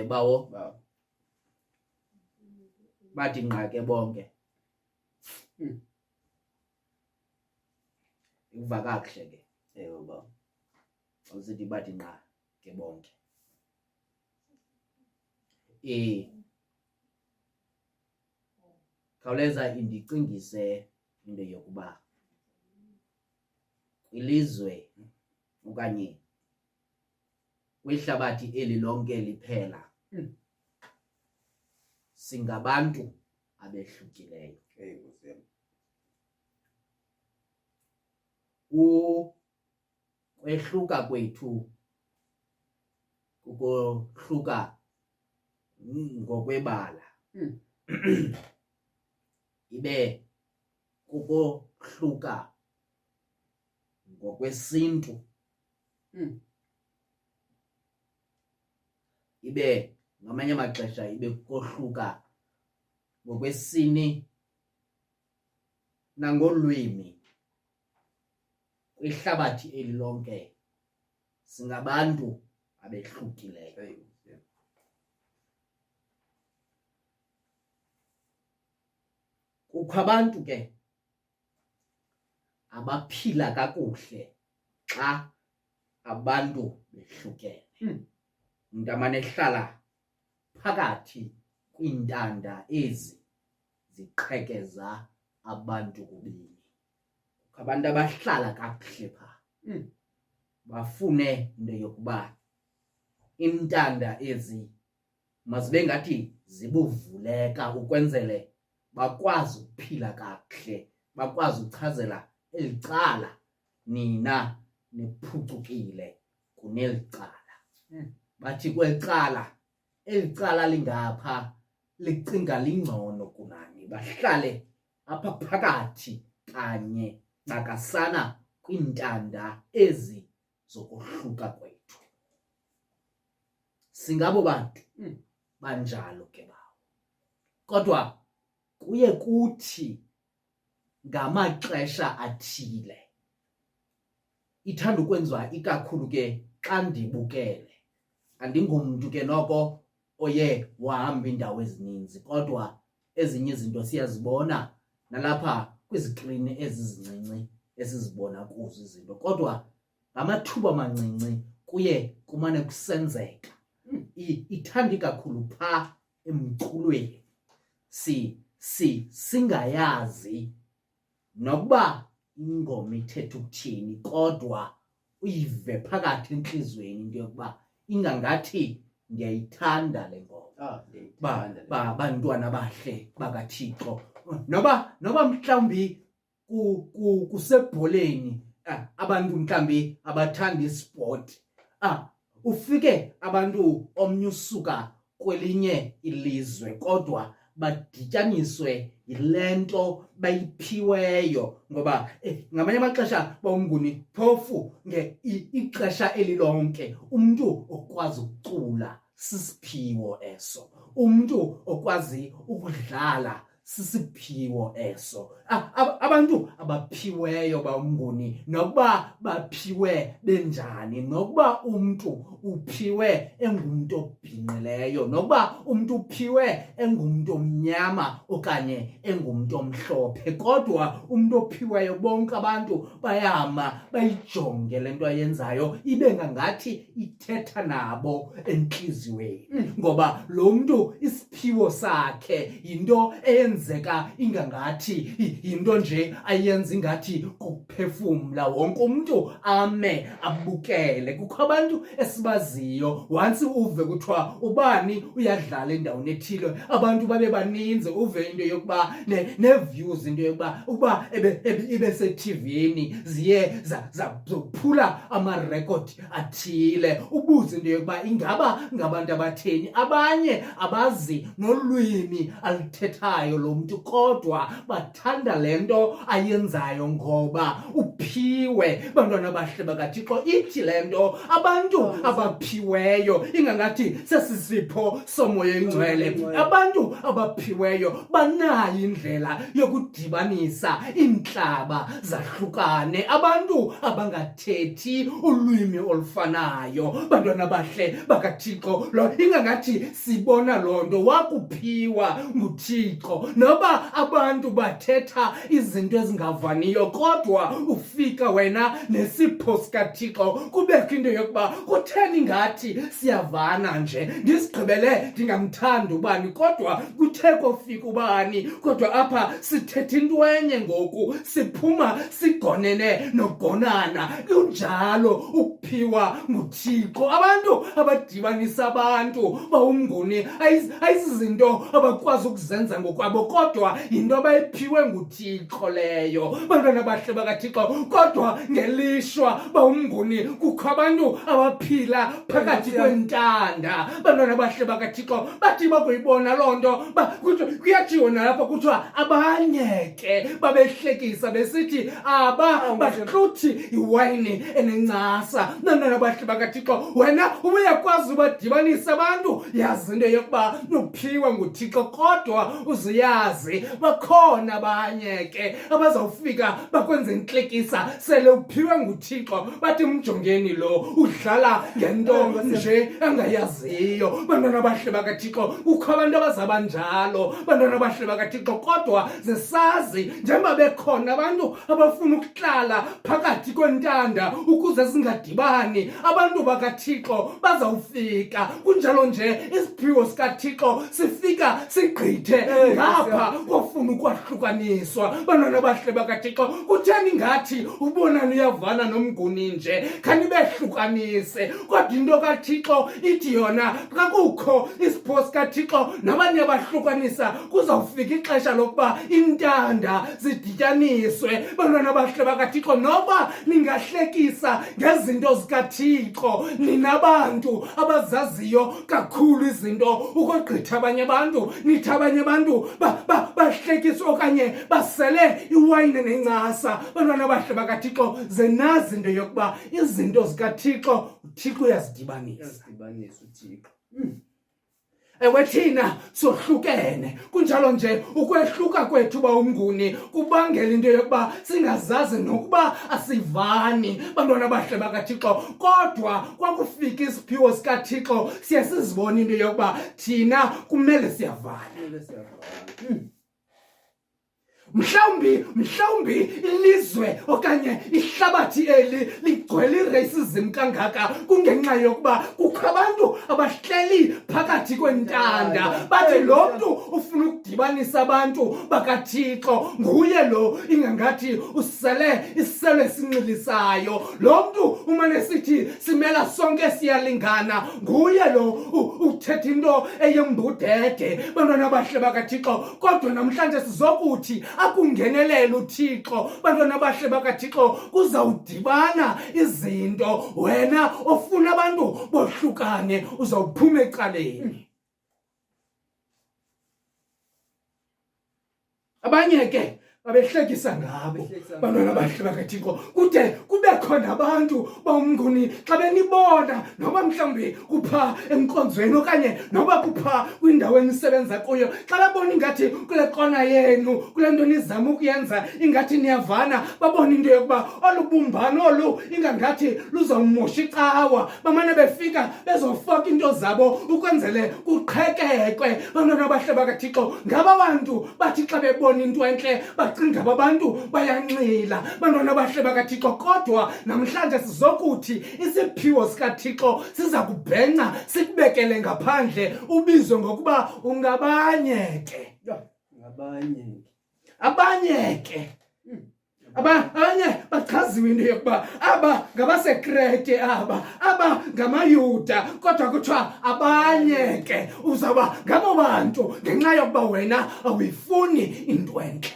Bawo. Bathi nqa ke bonke. Ukuva kakuhle ke. Ewe bawo. Awusithi bathi nqa ke bonke. Khawuleza indicingise into yokuba ilizwe okanye kwihlabathi eli lonke liphela singabantu abehlukileyo. Kwehluka kwethu kukohluka ngokwebala ibe kukohluka ngokwesintu ibe ngamanye amaxesha ibe kukohluka ngokwesini nangolwimi. Kwihlabathi eli lonke singabantu abehlukileyo. Kukho abantu ke abaphila kakuhle xa abantu behlukene. Umuntu amane ehlala phakathi kwiintanda ezi ziqhekeza abantu kubini. Abantu abahlala kakuhle phaa bafune into yokuba iintanda ezi mazibe ngathi zibuvuleka ukwenzele bakwazi ukuphila kakuhle, bakwazi uchazela eli cala nina niphucukile kuneli cala. Bathi kweli cala, eli cala lingapha licinga lingcono kunani, bahlale apha phakathi kanye cakasana kwiintanda ezi zokohluka kwethu. Singabo bantu banjalo ke bawo. Kodwa kuye kuthi ngamaxesha athile, ithanda ukwenziwa ikakhulu ke xa ndibukele. Andingumntu ke noko oye wahamba iindawo ezininzi, kodwa ezinye izinto siyazibona nalapha kwizikrini ezi zincinci esizibona kuzo izinto, kodwa ngamathuba mancinci kuye kumane kusenzeka. Ithanda ikakhulu phaa emculweni singayazi nokuba ingoma ithetha ukuthini, kodwa uyive phakathi entliziyweni into yokuba ingangathi ndiyayithanda le ngoma. Bantwana bahle bakaThixo, noba mhlawumbi kusebholeni abantu mhlawumbi abathanda isport, ufike abantu omnye usuka kwelinye ilizwe kodwa badityaniswe yile nto bayiphiweyo, ngoba ngamanye amaxesha bawumnguni phofu ixesha elilonke umntu okwazi ukucula sisiphiwo eso, umntu okwazi ukudlala sisiphiwo eso. Abantu abaphiweyo bawumnguni, nokuba baphiwe benjani, nokuba umntu uphiwe engumntu obhinqileyo, nokuba umntu uphiwe engumntu omnyama okanye engumntu omhlophe, kodwa umntu ophiweyo bonke abantu bayama bayijonge le nto ayenzayo ibe ngangathi ithetha nabo entliziyweni, ngoba lo mntu isiphiwo sakhe yinto eyenzeka ingangathi yinto nje ayenza ingathi kuphefumla, wonke umntu ame abukele. Kukho abantu esibaziyo, once uve kuthiwa ubani uyadlala endaweni ethile, abantu babe baninzi, uve into yokuba ne-views into yokuba uba ibe seTVini ziye zophula amarekhodi athile, ubuze into yokuba ingaba ngabantu abatheni. Abanye abazi nolwimi alithethayo lo mntu, kodwa bathanda le nto ayenzayo ngoba uphiwe. Bantwana bahle bakaThixo, ithi le nto abantu abaphiweyo ingangathi sesisipho somoya oyingcwele. Abantu abaphiweyo banayo indlela yokudibanisa iintlaba zahlukane, abantu abangathethi ulwimi olufanayo. Bantwana bahle bakaThixo, ingangathi sibona loo nto wakuphiwa nguThixo, noba abantu bathetha izinto ezingavaniyo, kodwa ufika wena nesipho sikaThixo kubekho into yokuba kutheni ngathi siyavana nje, ndisigqibele ndingamthandi ubani kodwa kuthe kofika ubani, kodwa apha sithetha into enye ngoku, siphuma sigonene nogonana. Kunjalo ukuphiwa nguThixo. Abantu abadibanisa abantu bawumnguni ayizizinto abakwazi ukuzenza ngokwabo, kodwa yinto abayiphiwe nguThixo leyo. Bantwana bahle bakaThixo, kodwa ngelishwa bawumnguni kukho abantu abaphila phakathi kwentanda. Bantwana bahle bakaThixo, bathi bakuyibona loo nto kuyatshiwo nalapha kuthiwa abanye ke babehlekisa besithi aba bahluthi iwayini enencasa. Bantwana bahle bakaThixo, wena ubuyakwazi ubadibanisa abantu, yazi into yokuba uphiwe nguThixo, kodwa uzuyazi singayazi. Bakhona abanye ke abazawufika bakwenza intlekisa sele uphiwe nguThixo bathi mjongeni lo udlala ngento nje angayaziyo. Bantwana abahle bakaThixo kukho abantu abazaba njalo, bantwana abahle bakaThixo, kodwa zesazi njengoba bekhona abantu abafuna ukuhlala phakathi kwentanda ukuze zingadibani. Abantu bakaThixo bazawufika, kunjalo nje isiphiwo sikaThixo sifika sigqithe ngapha kofuna ukwahlukaniswa. Bantwana abahle bakaThixo, kutheni ngathi ubonani uyavana nomnguni nje, khani behlukanise. Kodwa into kaThixo ithi yona xa kukho isiphiwo sikaThixo nabanye abahlukanisa kuzawufika ixesha lokuba intanda zidityaniswe. Bantwana abahle bakaThixo, noba ningahlekisa ngezinto zikaThixo, ninabantu abazaziyo kakhulu izinto ukogqitha abanye abantu. Nithi abanye abantu bahlekiswa okanye basele iwayini nencasa. Bantwana abahle bakaThixo, zenazi into yokuba izinto zikaThixo uThixo uyazidibanisa. uThixo. Ewe thina sohlukene, kunjalo nje ukwehluka kwethu bawumnguni kubangela into yokuba singazazi nokuba asivani. Bantwana abahle bakaThixo, kodwa kwakufika isiphiwo sikaThixo siye sizibone into yokuba thina kumele siyavana. Mhlawumbi ilizwe okanye ihlabathi eli ligcwele iracism kangaka kungenxa yokuba kukho abantu abahleli phakathi kwentanda bathi lo mntu ufuna ukudibanisa abantu bakaThixo nguye lo ingangathi usele isiselo esinxilisayo. Lo mntu umane sithi simela sonke siyalingana nguye lo uthetha into eyembudede. Bantwana abahle bakaThixo, kodwa namhlanje sizokuthi akungenelela uThixo. Bantwana abahle bakaThixo, kuzawudibana izinto. Wena ofuna abantu bohlukane uzawuphuma ecaleni. Abanye ke babehlekisa ngabo. Bantwana abahle bakaThixo, kude kube khona abantu bawumnguni xa benibona noba mhlawumbi kupha enkonzweni okanye noba kupha kwindawo enisebenza kuyo, xa babona ingathi kule kona yenu kule nto nizama ukuyenza ingathi niyavana, babona into yokuba olu bumbano olu ingangathi luzawumosha icawa, bamane befika bezofaka into zabo ukwenzele kuqhekekwe. Bantwana abahle bakaThixo, ngaba bantu bathi xa bebona into entle bacinga abantu bayanxila. Bantwana abahle bakaThixo, kodwa namhlanje sizokuthi isiphiwo sikaThixo siza kubhenca sikubekele ngaphandle ubizwe ngokuba ungabanye ke. Abanye ke abanye bachaziwe into yokuba aba ngabasekrete, aba ngamayuda, kodwa kuthiwa abanye ke uzawuba ngabo bantu ngenxa yokuba wena awuyifuni into entle.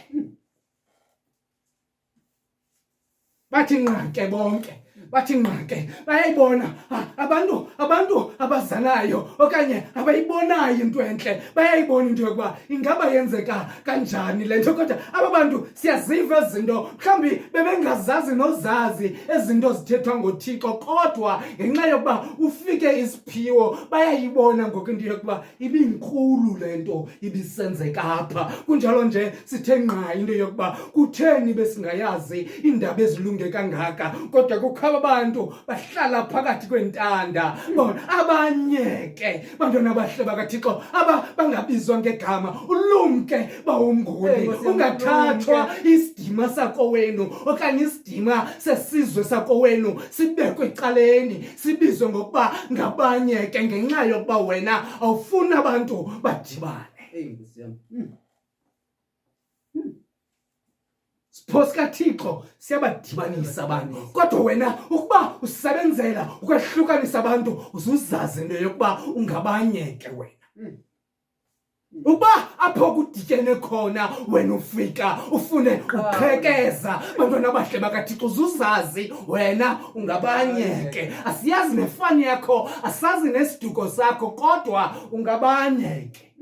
Bathi nqake bonke, bathi nqake bayayibona abantu abazanayo okanye abayibonayo into entle, bayayibona into yokuba ingaba yenzeka kanjani le nto. Kodwa aba bantu siyaziva izinto mhlawumbi bebengazazi nozazi ezinto zithethwa ngoThixo, kodwa ngenxa yokuba ufike isiphiwo bayayibona ngoku into yokuba ibinkulu le nto ibisenzeka apha. Kunjalo nje sithe nqa into yokuba kutheni besingayazi indaba ezilunge kangaka, kodwa kukho abantu bahlala phakathi kwentanda. Abanye ke bantwana abahle bakaThixo bangabizwa ngegama, ulumke bawumnguni, ungathathwa isidima sakowenu okanye isidima sesizwe sakowenu sibekwe ecaleni sibizwe ngokuba ngabanye ke ngenxa yokuba wena awufuni abantu badibane. Isiphiwo sikaThixo siyabadibanisa abantu, kodwa wena ukuba usebenzela ukwehlukanisa abantu uzuzazi into yokuba ungabanye ke wena. Uba apho kudityene khona wena ufika ufune uqhekeza. Bantwana abahle bakaThixo, uzuzazi wena ungabanye ke. Asiyazi nefani yakho, asazi nesiduko sakho, kodwa ungabanye ke.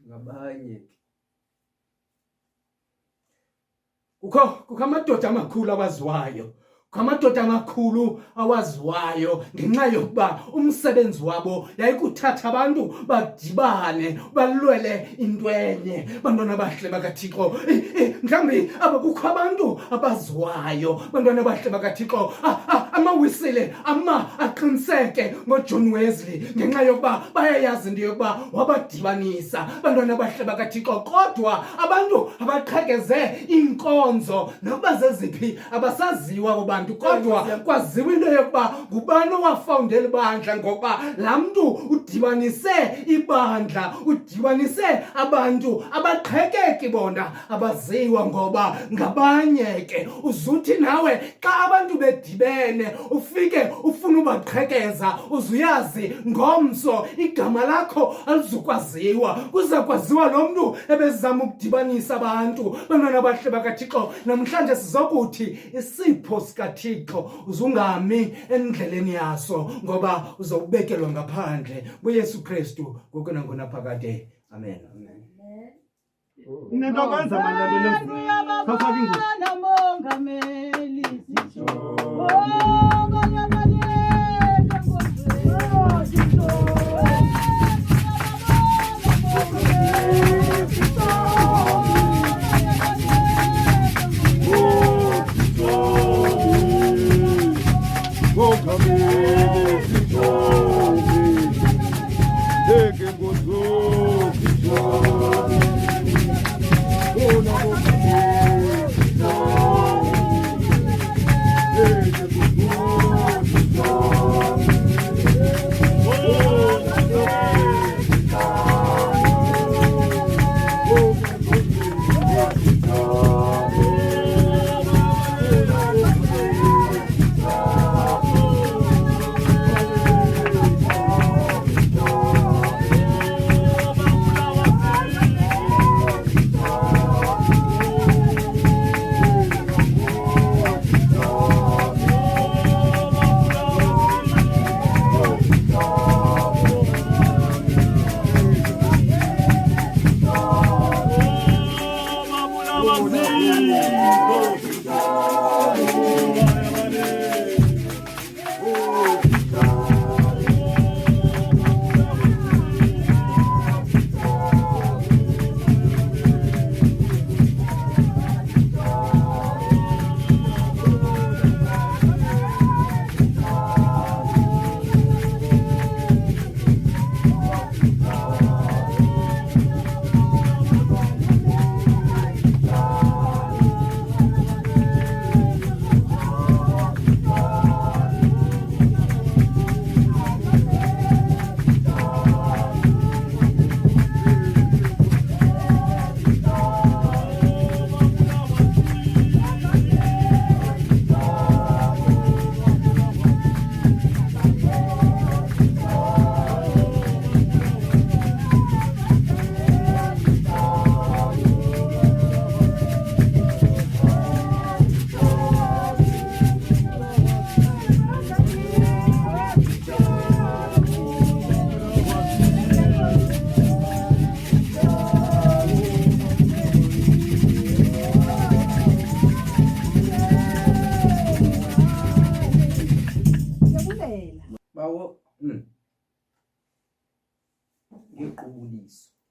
Ngabanye Kukho amadoda amakhulu awaziwayo, ngamadoda amakhulu awaziwayo ngenxa yokuba umsebenzi wabo yayikuthatha abantu badibane balwele into enye. Bantwana abahle bakaThixo, mhlawumbi kukho abantu abaziwayo, bantwana abahle bakaThixo, amawisile aqiniseke ngoJohn Wesley ngenxa yokuba bayayazi into yokuba wabadibanisa. Bantwana abahle bakaThixo, kodwa abantu abaqhekeze inkonzo nokuba zeziphi abasaziwa abo bantu, kodwa kwaziwa into yokuba ngubani owafawundela ibandla, ngoba laa mntu udibanise ibandla, udibanise abantu abaqhekeki bona abaziwa ngoba ngabanye ke. Uzuthi nawe xa abantu bedibene ufike ufuna ubaqhekeza, uzuyazi ngomso igama lakho alizukwaziwa, kuza kwaziwa lo mntu ebezama ukudibanisa abantu. Bantwana abahle bakaThixo, namhlanje sizokuthi isipho sikaThixo uzungami endleleni yaso, ngoba uzawubekelwa ngaphandle kuYesu Kristu ngoku nangonaphakade. Amen. Nento kwenza manje khafaka ingubo namongameli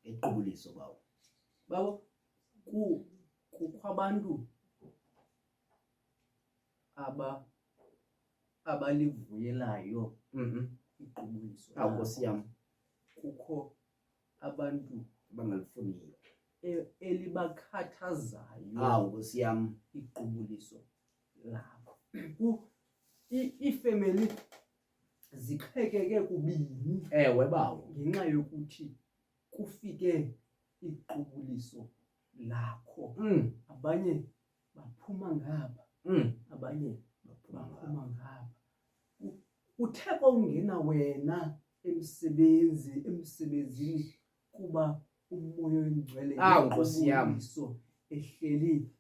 Ngequbuliso bawo. Babo kukho abantu abalivuyelayo iqubuliso. Nkosi yam, Kukho abantu bangalifuniyo. elibakhathazayo Nkosi yam, iqubuliso labo. Iifemeli ziqhekeke kubini ewe bawo, ngenxa yokuthi kufike iqubuliso lakho. Abanye baphuma ngapha, abanye baphuma ngapha. Uthe ungena wena emsebenzini kuba umoya oyingcwele Nkosi yam, iqubuliso ehleli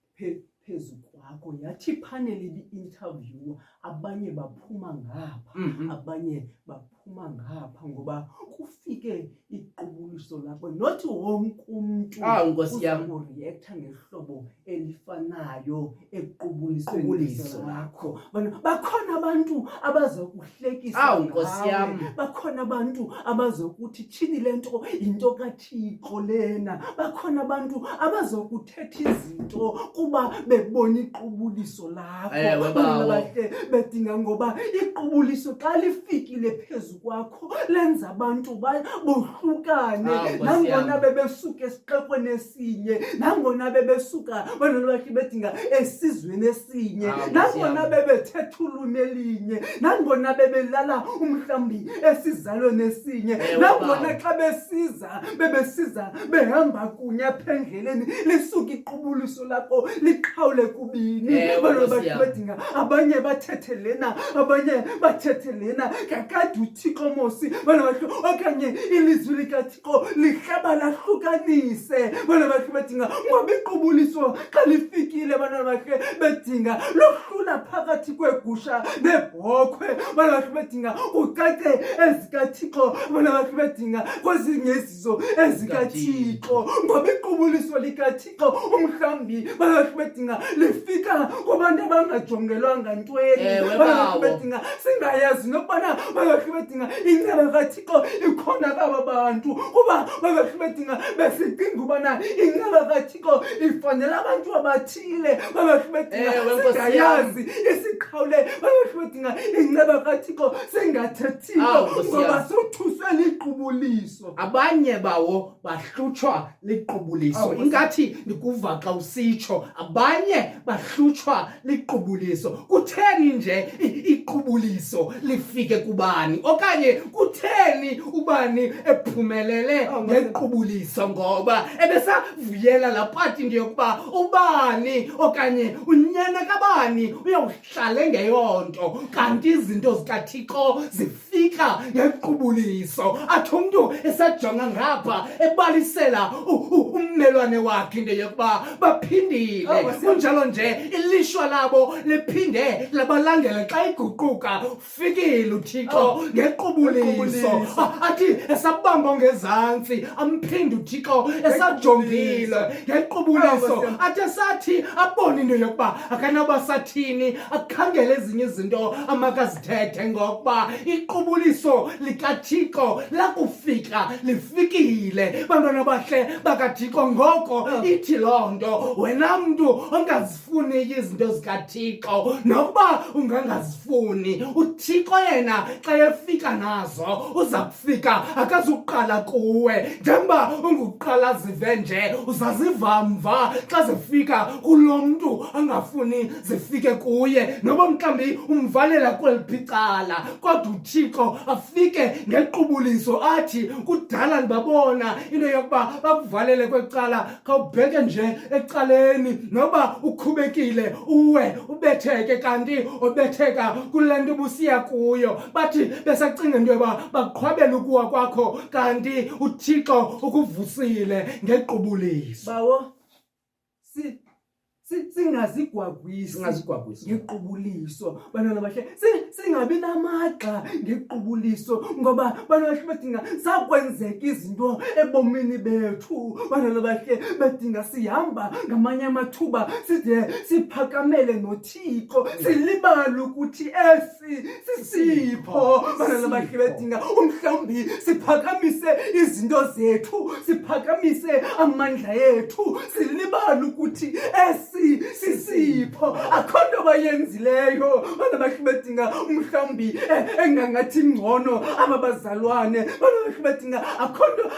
phezu kwakho. Yathi ipaneli bi-interview, abanye baphuma ngapha, abanye baphuma ngapha, ngoba kufike iqubuliso iqubuliso lakho not wonke umuntu Nkosi yami. uzakureacta ngehlobo elifanayo equbulisweni Qubuliso lakho. Bakhona abantu abazokuhlekisa Nkosi ngawe. yami. Bakhona abantu abazokuthi thini lento into kaThixo lena. Bakhona abantu abazokuthetha izinto kuba bebona iqubuliso lakho. Ewe, bawo. Bahle bedinga ngoba iqubuliso xa lifikile phezu kwakho lenza abantu bohlukane. Nkosi Nangona yami. bebesuka esixekweni esinye, nangona bebesuka bakhe bedinga esizweni esinye, Nkosi nangona yami. bebethetha ulwimi elinye, nangona bebelala umhlambi esizalweni esinye, Ewe, nangona bawo. xa bebesiza behamba kunye apha endleleni lisuka iqubuliso lakho liqhawule kubini. Ewe, Abantu Nkosi bakhe yami. bedinga abanye bathethe lena, abanye bathethe lena, kakade uThixo mosi bana bakhe okanye ilizwi likaThixo lihlaba lahlukanise. Bana bakhe bedinga ngoba iqubuliso xa lifikile bana bakhe bedinga lohlula phakathi kwegusha nebhokhwe. Bana bakhe bedinga ucace ezikaThixo, bana bakhe bedinga kwezinye izizo ezikaThixo ngoba iqubuliso likaThixo umhlambi bana bakhe bedinga lifika kubantu abangajongelwanga ntweni. Ewe, Bana bakhe bawo. bedinga singayazi nokubana bana bakhe bedinga inceba kaThixo ikhona kaba bantu kuba bana bakhe bedinga besicinga ubana inceba kaThixo ifanele abantu abathile. Bana bakhe bedinga Ewe, Nkosi singayazi isiqhawule. Bana bakhe bedinga inceba kaThixo singathethiyo Nkosi ngoba yami. sothuswe liqubuliso. Abanye bawo bahlutshwa liqubuliso. Nkosi. Ingathi ndikuva xa usitsho abanye bahlutshwa liqubuliso. Kutheni nje iqubuliso lifike kubani? Okanye kutheni ubani ephumelele ngequbuliso? Ngoba ebesavuyela laa pati nje yokuba ubani okanye unyana kabani uyawuhlale ngeyonto, kanti izinto zikaThixo zifika ngequbuliso. Athi umntu esajonga ngapha ebalisela ummelwane wakhe into yokuba baphindile. Kunjalo nje ilishwa labo liphinde labalandela xa iguquka ufikile uThixo ngequbuliso. Athi esabamba ngezantsi amphinde uThixo esajongile ngequbuliso. Athi esathi abone into yokuba akanaba sathini akhangele ezinye izinto amakazithethe ngokuba iqubuliso likaThixo lakufika lifikile. Bantwana bahle bakaThixo ngoko ithi loo nto wena mntu ongazifuni izinto zikaThixo nokuba ungangazifuni uThixo yena xa efika nazo uza kufika akazuqala kuwe. Njengoba unguqala zive nje uzaziva mva xa zifika kulo mntu angafuni zifike kuye, noba mhlawumbi umvalela kweliphi icala kodwa uThixo afike ngequbuliso. Athi kudala ndibabona into yokuba bakuvalele kwecala khawubheke nje ecaleni noba ukhubekile uwe ubetheke kanti ubetheka kule nto ubusiya kuyo. Bathi besacinga into yoba baqhwabele ukuwa kwakho kanti uThixo ukuvusile ngequbuliso. Bawo singazigwagwisi Singazigwagwisi. ngequbuliso. Bantwana bahle singabi namagxa ngequbuliso ngoba bantwana bahle bedinga sakwenzeka izinto ebomini bethu. Bantwana bahle bedinga sihamba ngamanye amathuba side siphakamele noThixo silibale ukuthi esi sisipho. Bantwana bahle bedinga umhlambi siphakamise izinto zethu, siphakamise amandla ethu, silibale ukuthi esi sisipho. Akho nto bayenzileyo bana bahle bedinga umhlambi engangathi ngcono aba bazalwane. Bana bahle bedinga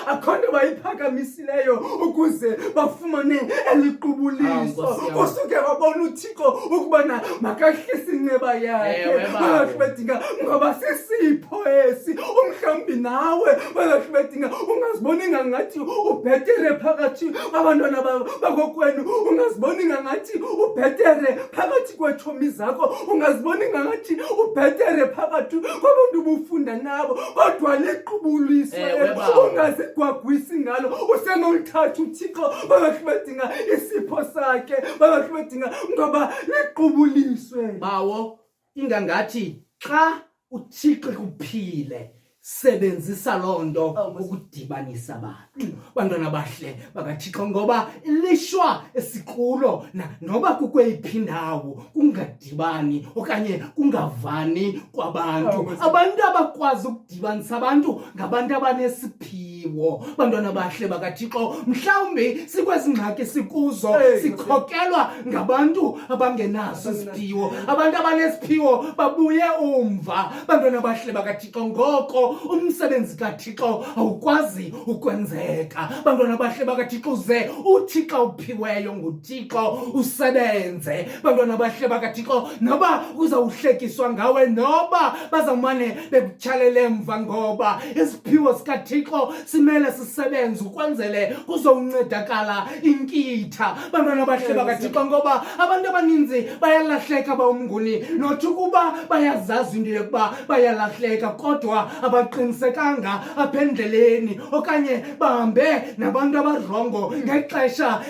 akho nto bayiphakamisileyo ukuze bafumane eliqubuliso. Nkosi yami. Usuke wabona uThixo ukubana makahlise inceba yakhe. Ewe, Bana bawo. bahle bedinga ngoba sisipho esi. Umhlambi nawe bana bahle bedinga ungaziboni ngathi ubhetere phakathi kwabantwana bakokwenu, ungaziboni ngathi ubhetere phakathi kwetshomi zakho, ungaziboni ngathi ubhetere phakathi kwabantu ubufunda nabo, kodwa liqubuliso Ewe, bawo. ungazigwagwisi ngalo. Usenolithatha uThixo babahle bedinga isipho sakhe, babahle bedinga ngoba liqubuliswe. Bawo ingangathi xa uThixo kuphile sebenzisa lonto ukudibanisa abantu. Bantwana bahle bakaThixo, ngoba lishwa esikulo noba kukweyiphi indawo kungadibani okanye kungavani kwabantu. Abantu abakwazi ukudibanisa abantu ngabantu abanesiphiwo. Bantwana bahle bakaThixo, mhlawumbi sikwezi ngxaki sikuzo sikhokelwa ngabantu abangenaso isiphiwo. Abantu abanesiphiwo babuye umva. Bantwana bahle bakaThixo, ngoko umsebenzi kaThixo awukwazi ukwenzeka. Bantwana bahle bakaThixo, ze uthi xa uphiweyo nguThixo usebenze. Bantwana bahle bakaThixo, noba uzawuhlekiswa ngawe, noba bazawumane bekutyhalele emva, ngoba isiphiwo sikaThixo simele sisebenze ukwenzele kuzowuncedakala inkitha. Bantwana bahle bakaThixo, ngoba abantu abaninzi bayalahleka bawumnguni, nothi ukuba bayazazi into yokuba bayalahleka kodwa abaqinisekanga apha endleleni, okanye bahambe nabantu abarongo ngexesha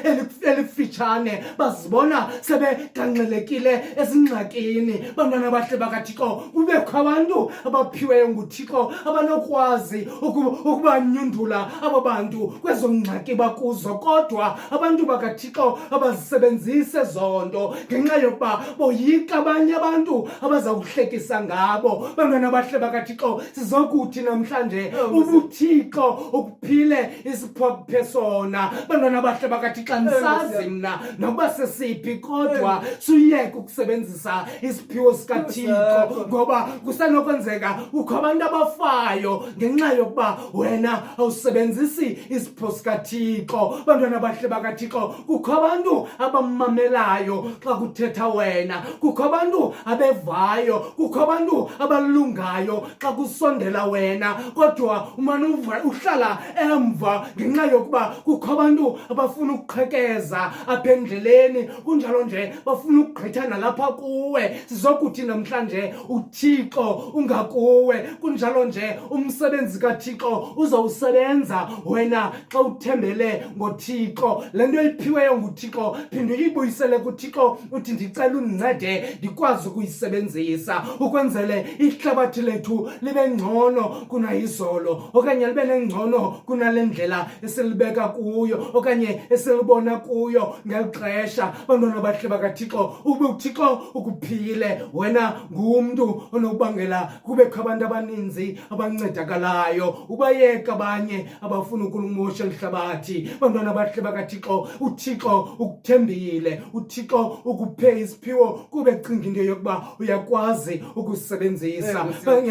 elifitshane, bazibona sebeganxelekile ezingxakini. Bantwana bahle bakaThixo, kubekho abantu abaphiweyo nguThixo abanokwazi ukubanyundula abo bantu kwezo ngxaki bakuzo, kodwa abantu bakaThixo abazisebenzise zonto ngenxa yokuba boyika abanye abantu abazawuhlekisa ngabo. Bantwana bahle bakaThixo, sizokuthi namhlanje ubuThixo ukuphile isiphophe sona. Bantwana bahle bakaThixo, ndisazi mna nokuba sesiphi kodwa suyeke ukusebenzisa isiphiwo sikaThixo, ngoba kusenokwenzeka kukho abantu abafayo ngenxa yokuba wena awusebenzisi isiphiwo sikaThixo. Bantwana bahle bakaThixo, kukho abantu abamamelayo xa kuthetha wena, kukho abantu abevayo, kukho abantu abalungayo xa kusondela wena, kodwa umane uhlala emva ngenxa yokuba kukho abantu abafuna ukuqhekeza apha endleleni, kunjalo nje bafuna ukugqitha nalapha kuwe. Sizokuthi namhlanje uThixo ungakuwe, kunjalo nje umsebenzi kaThixo uzawusebenza wena xa uthembele ngoThixo. Le nto iphiweyo nguThixo phinde uyibuyisele kuThixo, uthi ndicela undincede ndikwazi ukuyisebenzisa ukwenzele ihlabathi lethu libe ngcono kunayizolo, okanye libe nengcono kunale ndlela esilibeka kuyo okanye esilibona kuyo ngeli xesha. Bantwana bahle bakaThixo, ube uThixo ukuphile, wena ngumntu onokubangela kubekho abantu abaninzi abancedakalayo, ubayeka abanye abafuna ukulumosha elihlabathi. Bantwana bahle bakaThixo, uThixo ukuthembile, uThixo ukuphe isiphiwo, kube cinga into yokuba uyakwazi ukusebenzisa.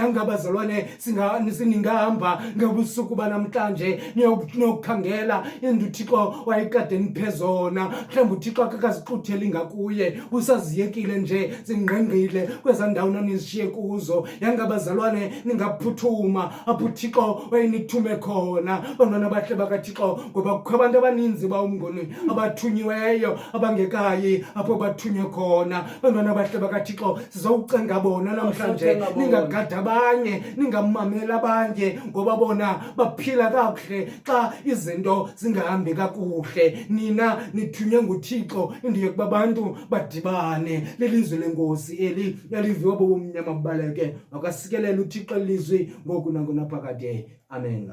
Ngabazalwane siningahamba ngobusuku banamhlanje niyokukhangela into uThixo wayekade niphe zona. Mhlawumbi uThixo akakazixutheli ngakuye, usaziyekile nje zingqengqile kwezaa ndawo nanizishiye kuzo. Ngabazalwane ningaphuthuma apho uThixo wayenithume khona. Bantwana bahle bakaThixo, ngoba kukho abantu abaninzi bawumnguni abathunyiweyo abangekayi apho bathunywe khona. Bantwana bahle bakaThixo, sizowucenga bona namhlanje, ningagada abanye, ningamamela abanye, ngoba bona baphila kakuhle xa izinto zingahambi kakuhle. Nina nithunywe nguThixo into yokuba abantu badibane. Lilizwe lenkosi eli yaliviwa bobumnyama bubaleke. Makasikelele uThixo elizwi ngoku nangonaphakade. Amen.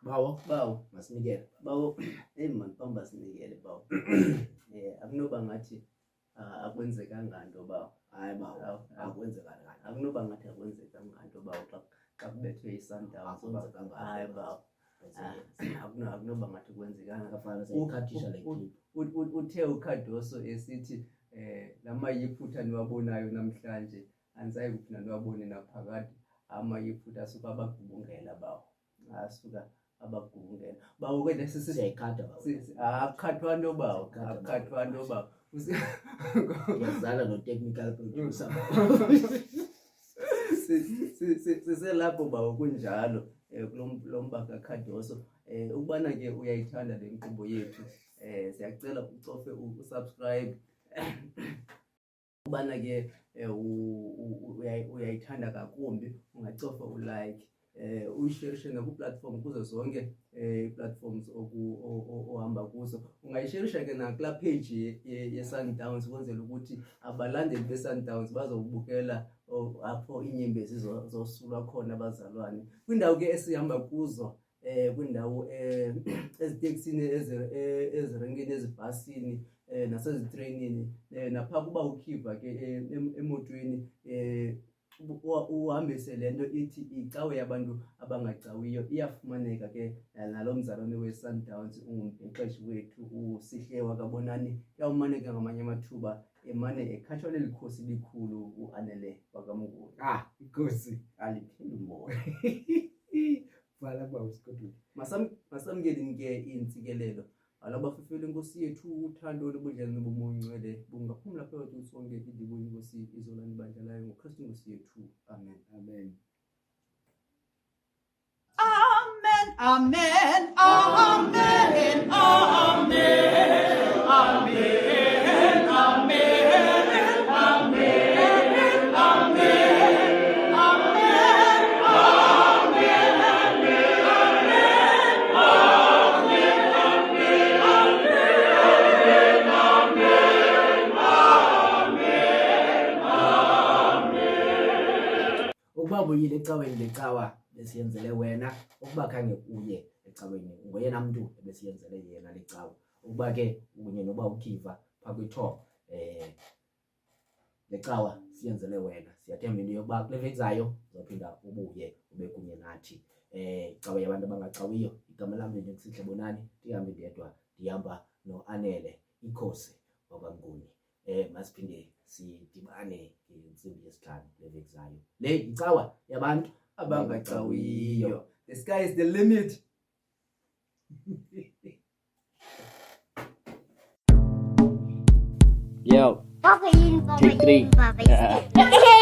bawo bawo masinikele bawo man pamba sinikele bawo akunoba ngathi akwenzekanga nto bawo hayi bawo akwenzekanga akunoba ngathi akwenzekanga nto bawo xa kubethwe i-Sundowns akwenzekanga hayi bawo akunoba ngathi kwenzekanga akafana sayikhathisha le clip uthe uKhadoso esithi lamayiphutha niwabonayo namhlanje andisayi kuphinda niwabone naphakade amayiphutha asuka abagubungela bawo asuka abagubungela bawo kwele siyayikhada bawo akukhathwa nto bawo akukhathwa nto bawo yazala no-technical producer siselapho bawo kunjalo kulo mba kaKhadoso ukubana ke uyayithanda le nkqubo yethu siyacela ucofe usubscribe ukubana ke uyayithanda kakumbi ungacofa ulike uyisharishe nakuplatform kuzo zonke platforms ohamba kuzo ungayisharisha ke nakula page ye-Sundowns ukwenzela ukuthi abalandeli be-Sundowns bazobukela apho iinyembezi zosulwa khona abazalwane kwindawo ke esihamba kuzo kwindawo eziteksini ezirenkini ezibhasini nasezitreyinini napha kuba ukhiva ke emotweni uhambise lento ithi icawe yabantu abangacawiyo iyafumaneka ke nalo mzalwane we-Sundowns ungumbhexeshi wethu uSihle wakabonani yawumaneka ngamanye amathuba emane ekhatshwa leli khosi likhulu uAnele wakamnguni inkosi aliphinde umoya vala bawo sikodwa masamkeleni ke intsikelelo alabafefela inkosi yethu uthando lobudlelwane bomoncwele bungaphumla phakathi sonke indibo inkosi izolani bandlalayo ngoKristu inkosi yethu amen amen Amen, amen, amen, amen, amen, amen, amen, ukuba buyile ecaweni lecawa besiyenzele wena ukuba khange uye ecaweni ngoyena mntu ebesiyenzele yena lecawa ukuba ke kunye noba ukhiva phakwi-top lecawa siyenzele wena siyathemba into yokuba kule veki zayo uzawuphinda ubuye ube kunye nathi cawa yabantu abangacawiyo igama lam ndinguSihle Bonani ndihambe ndedwa ndihamba noAnele ikhosi wakwanguni masiphinde sidibane ngentsimbi yesihlanu kule veki zayo le icawa yabantu abangacawiyo. The sky is the limit. Yo. Papa, you, Papa, Take three. Papa.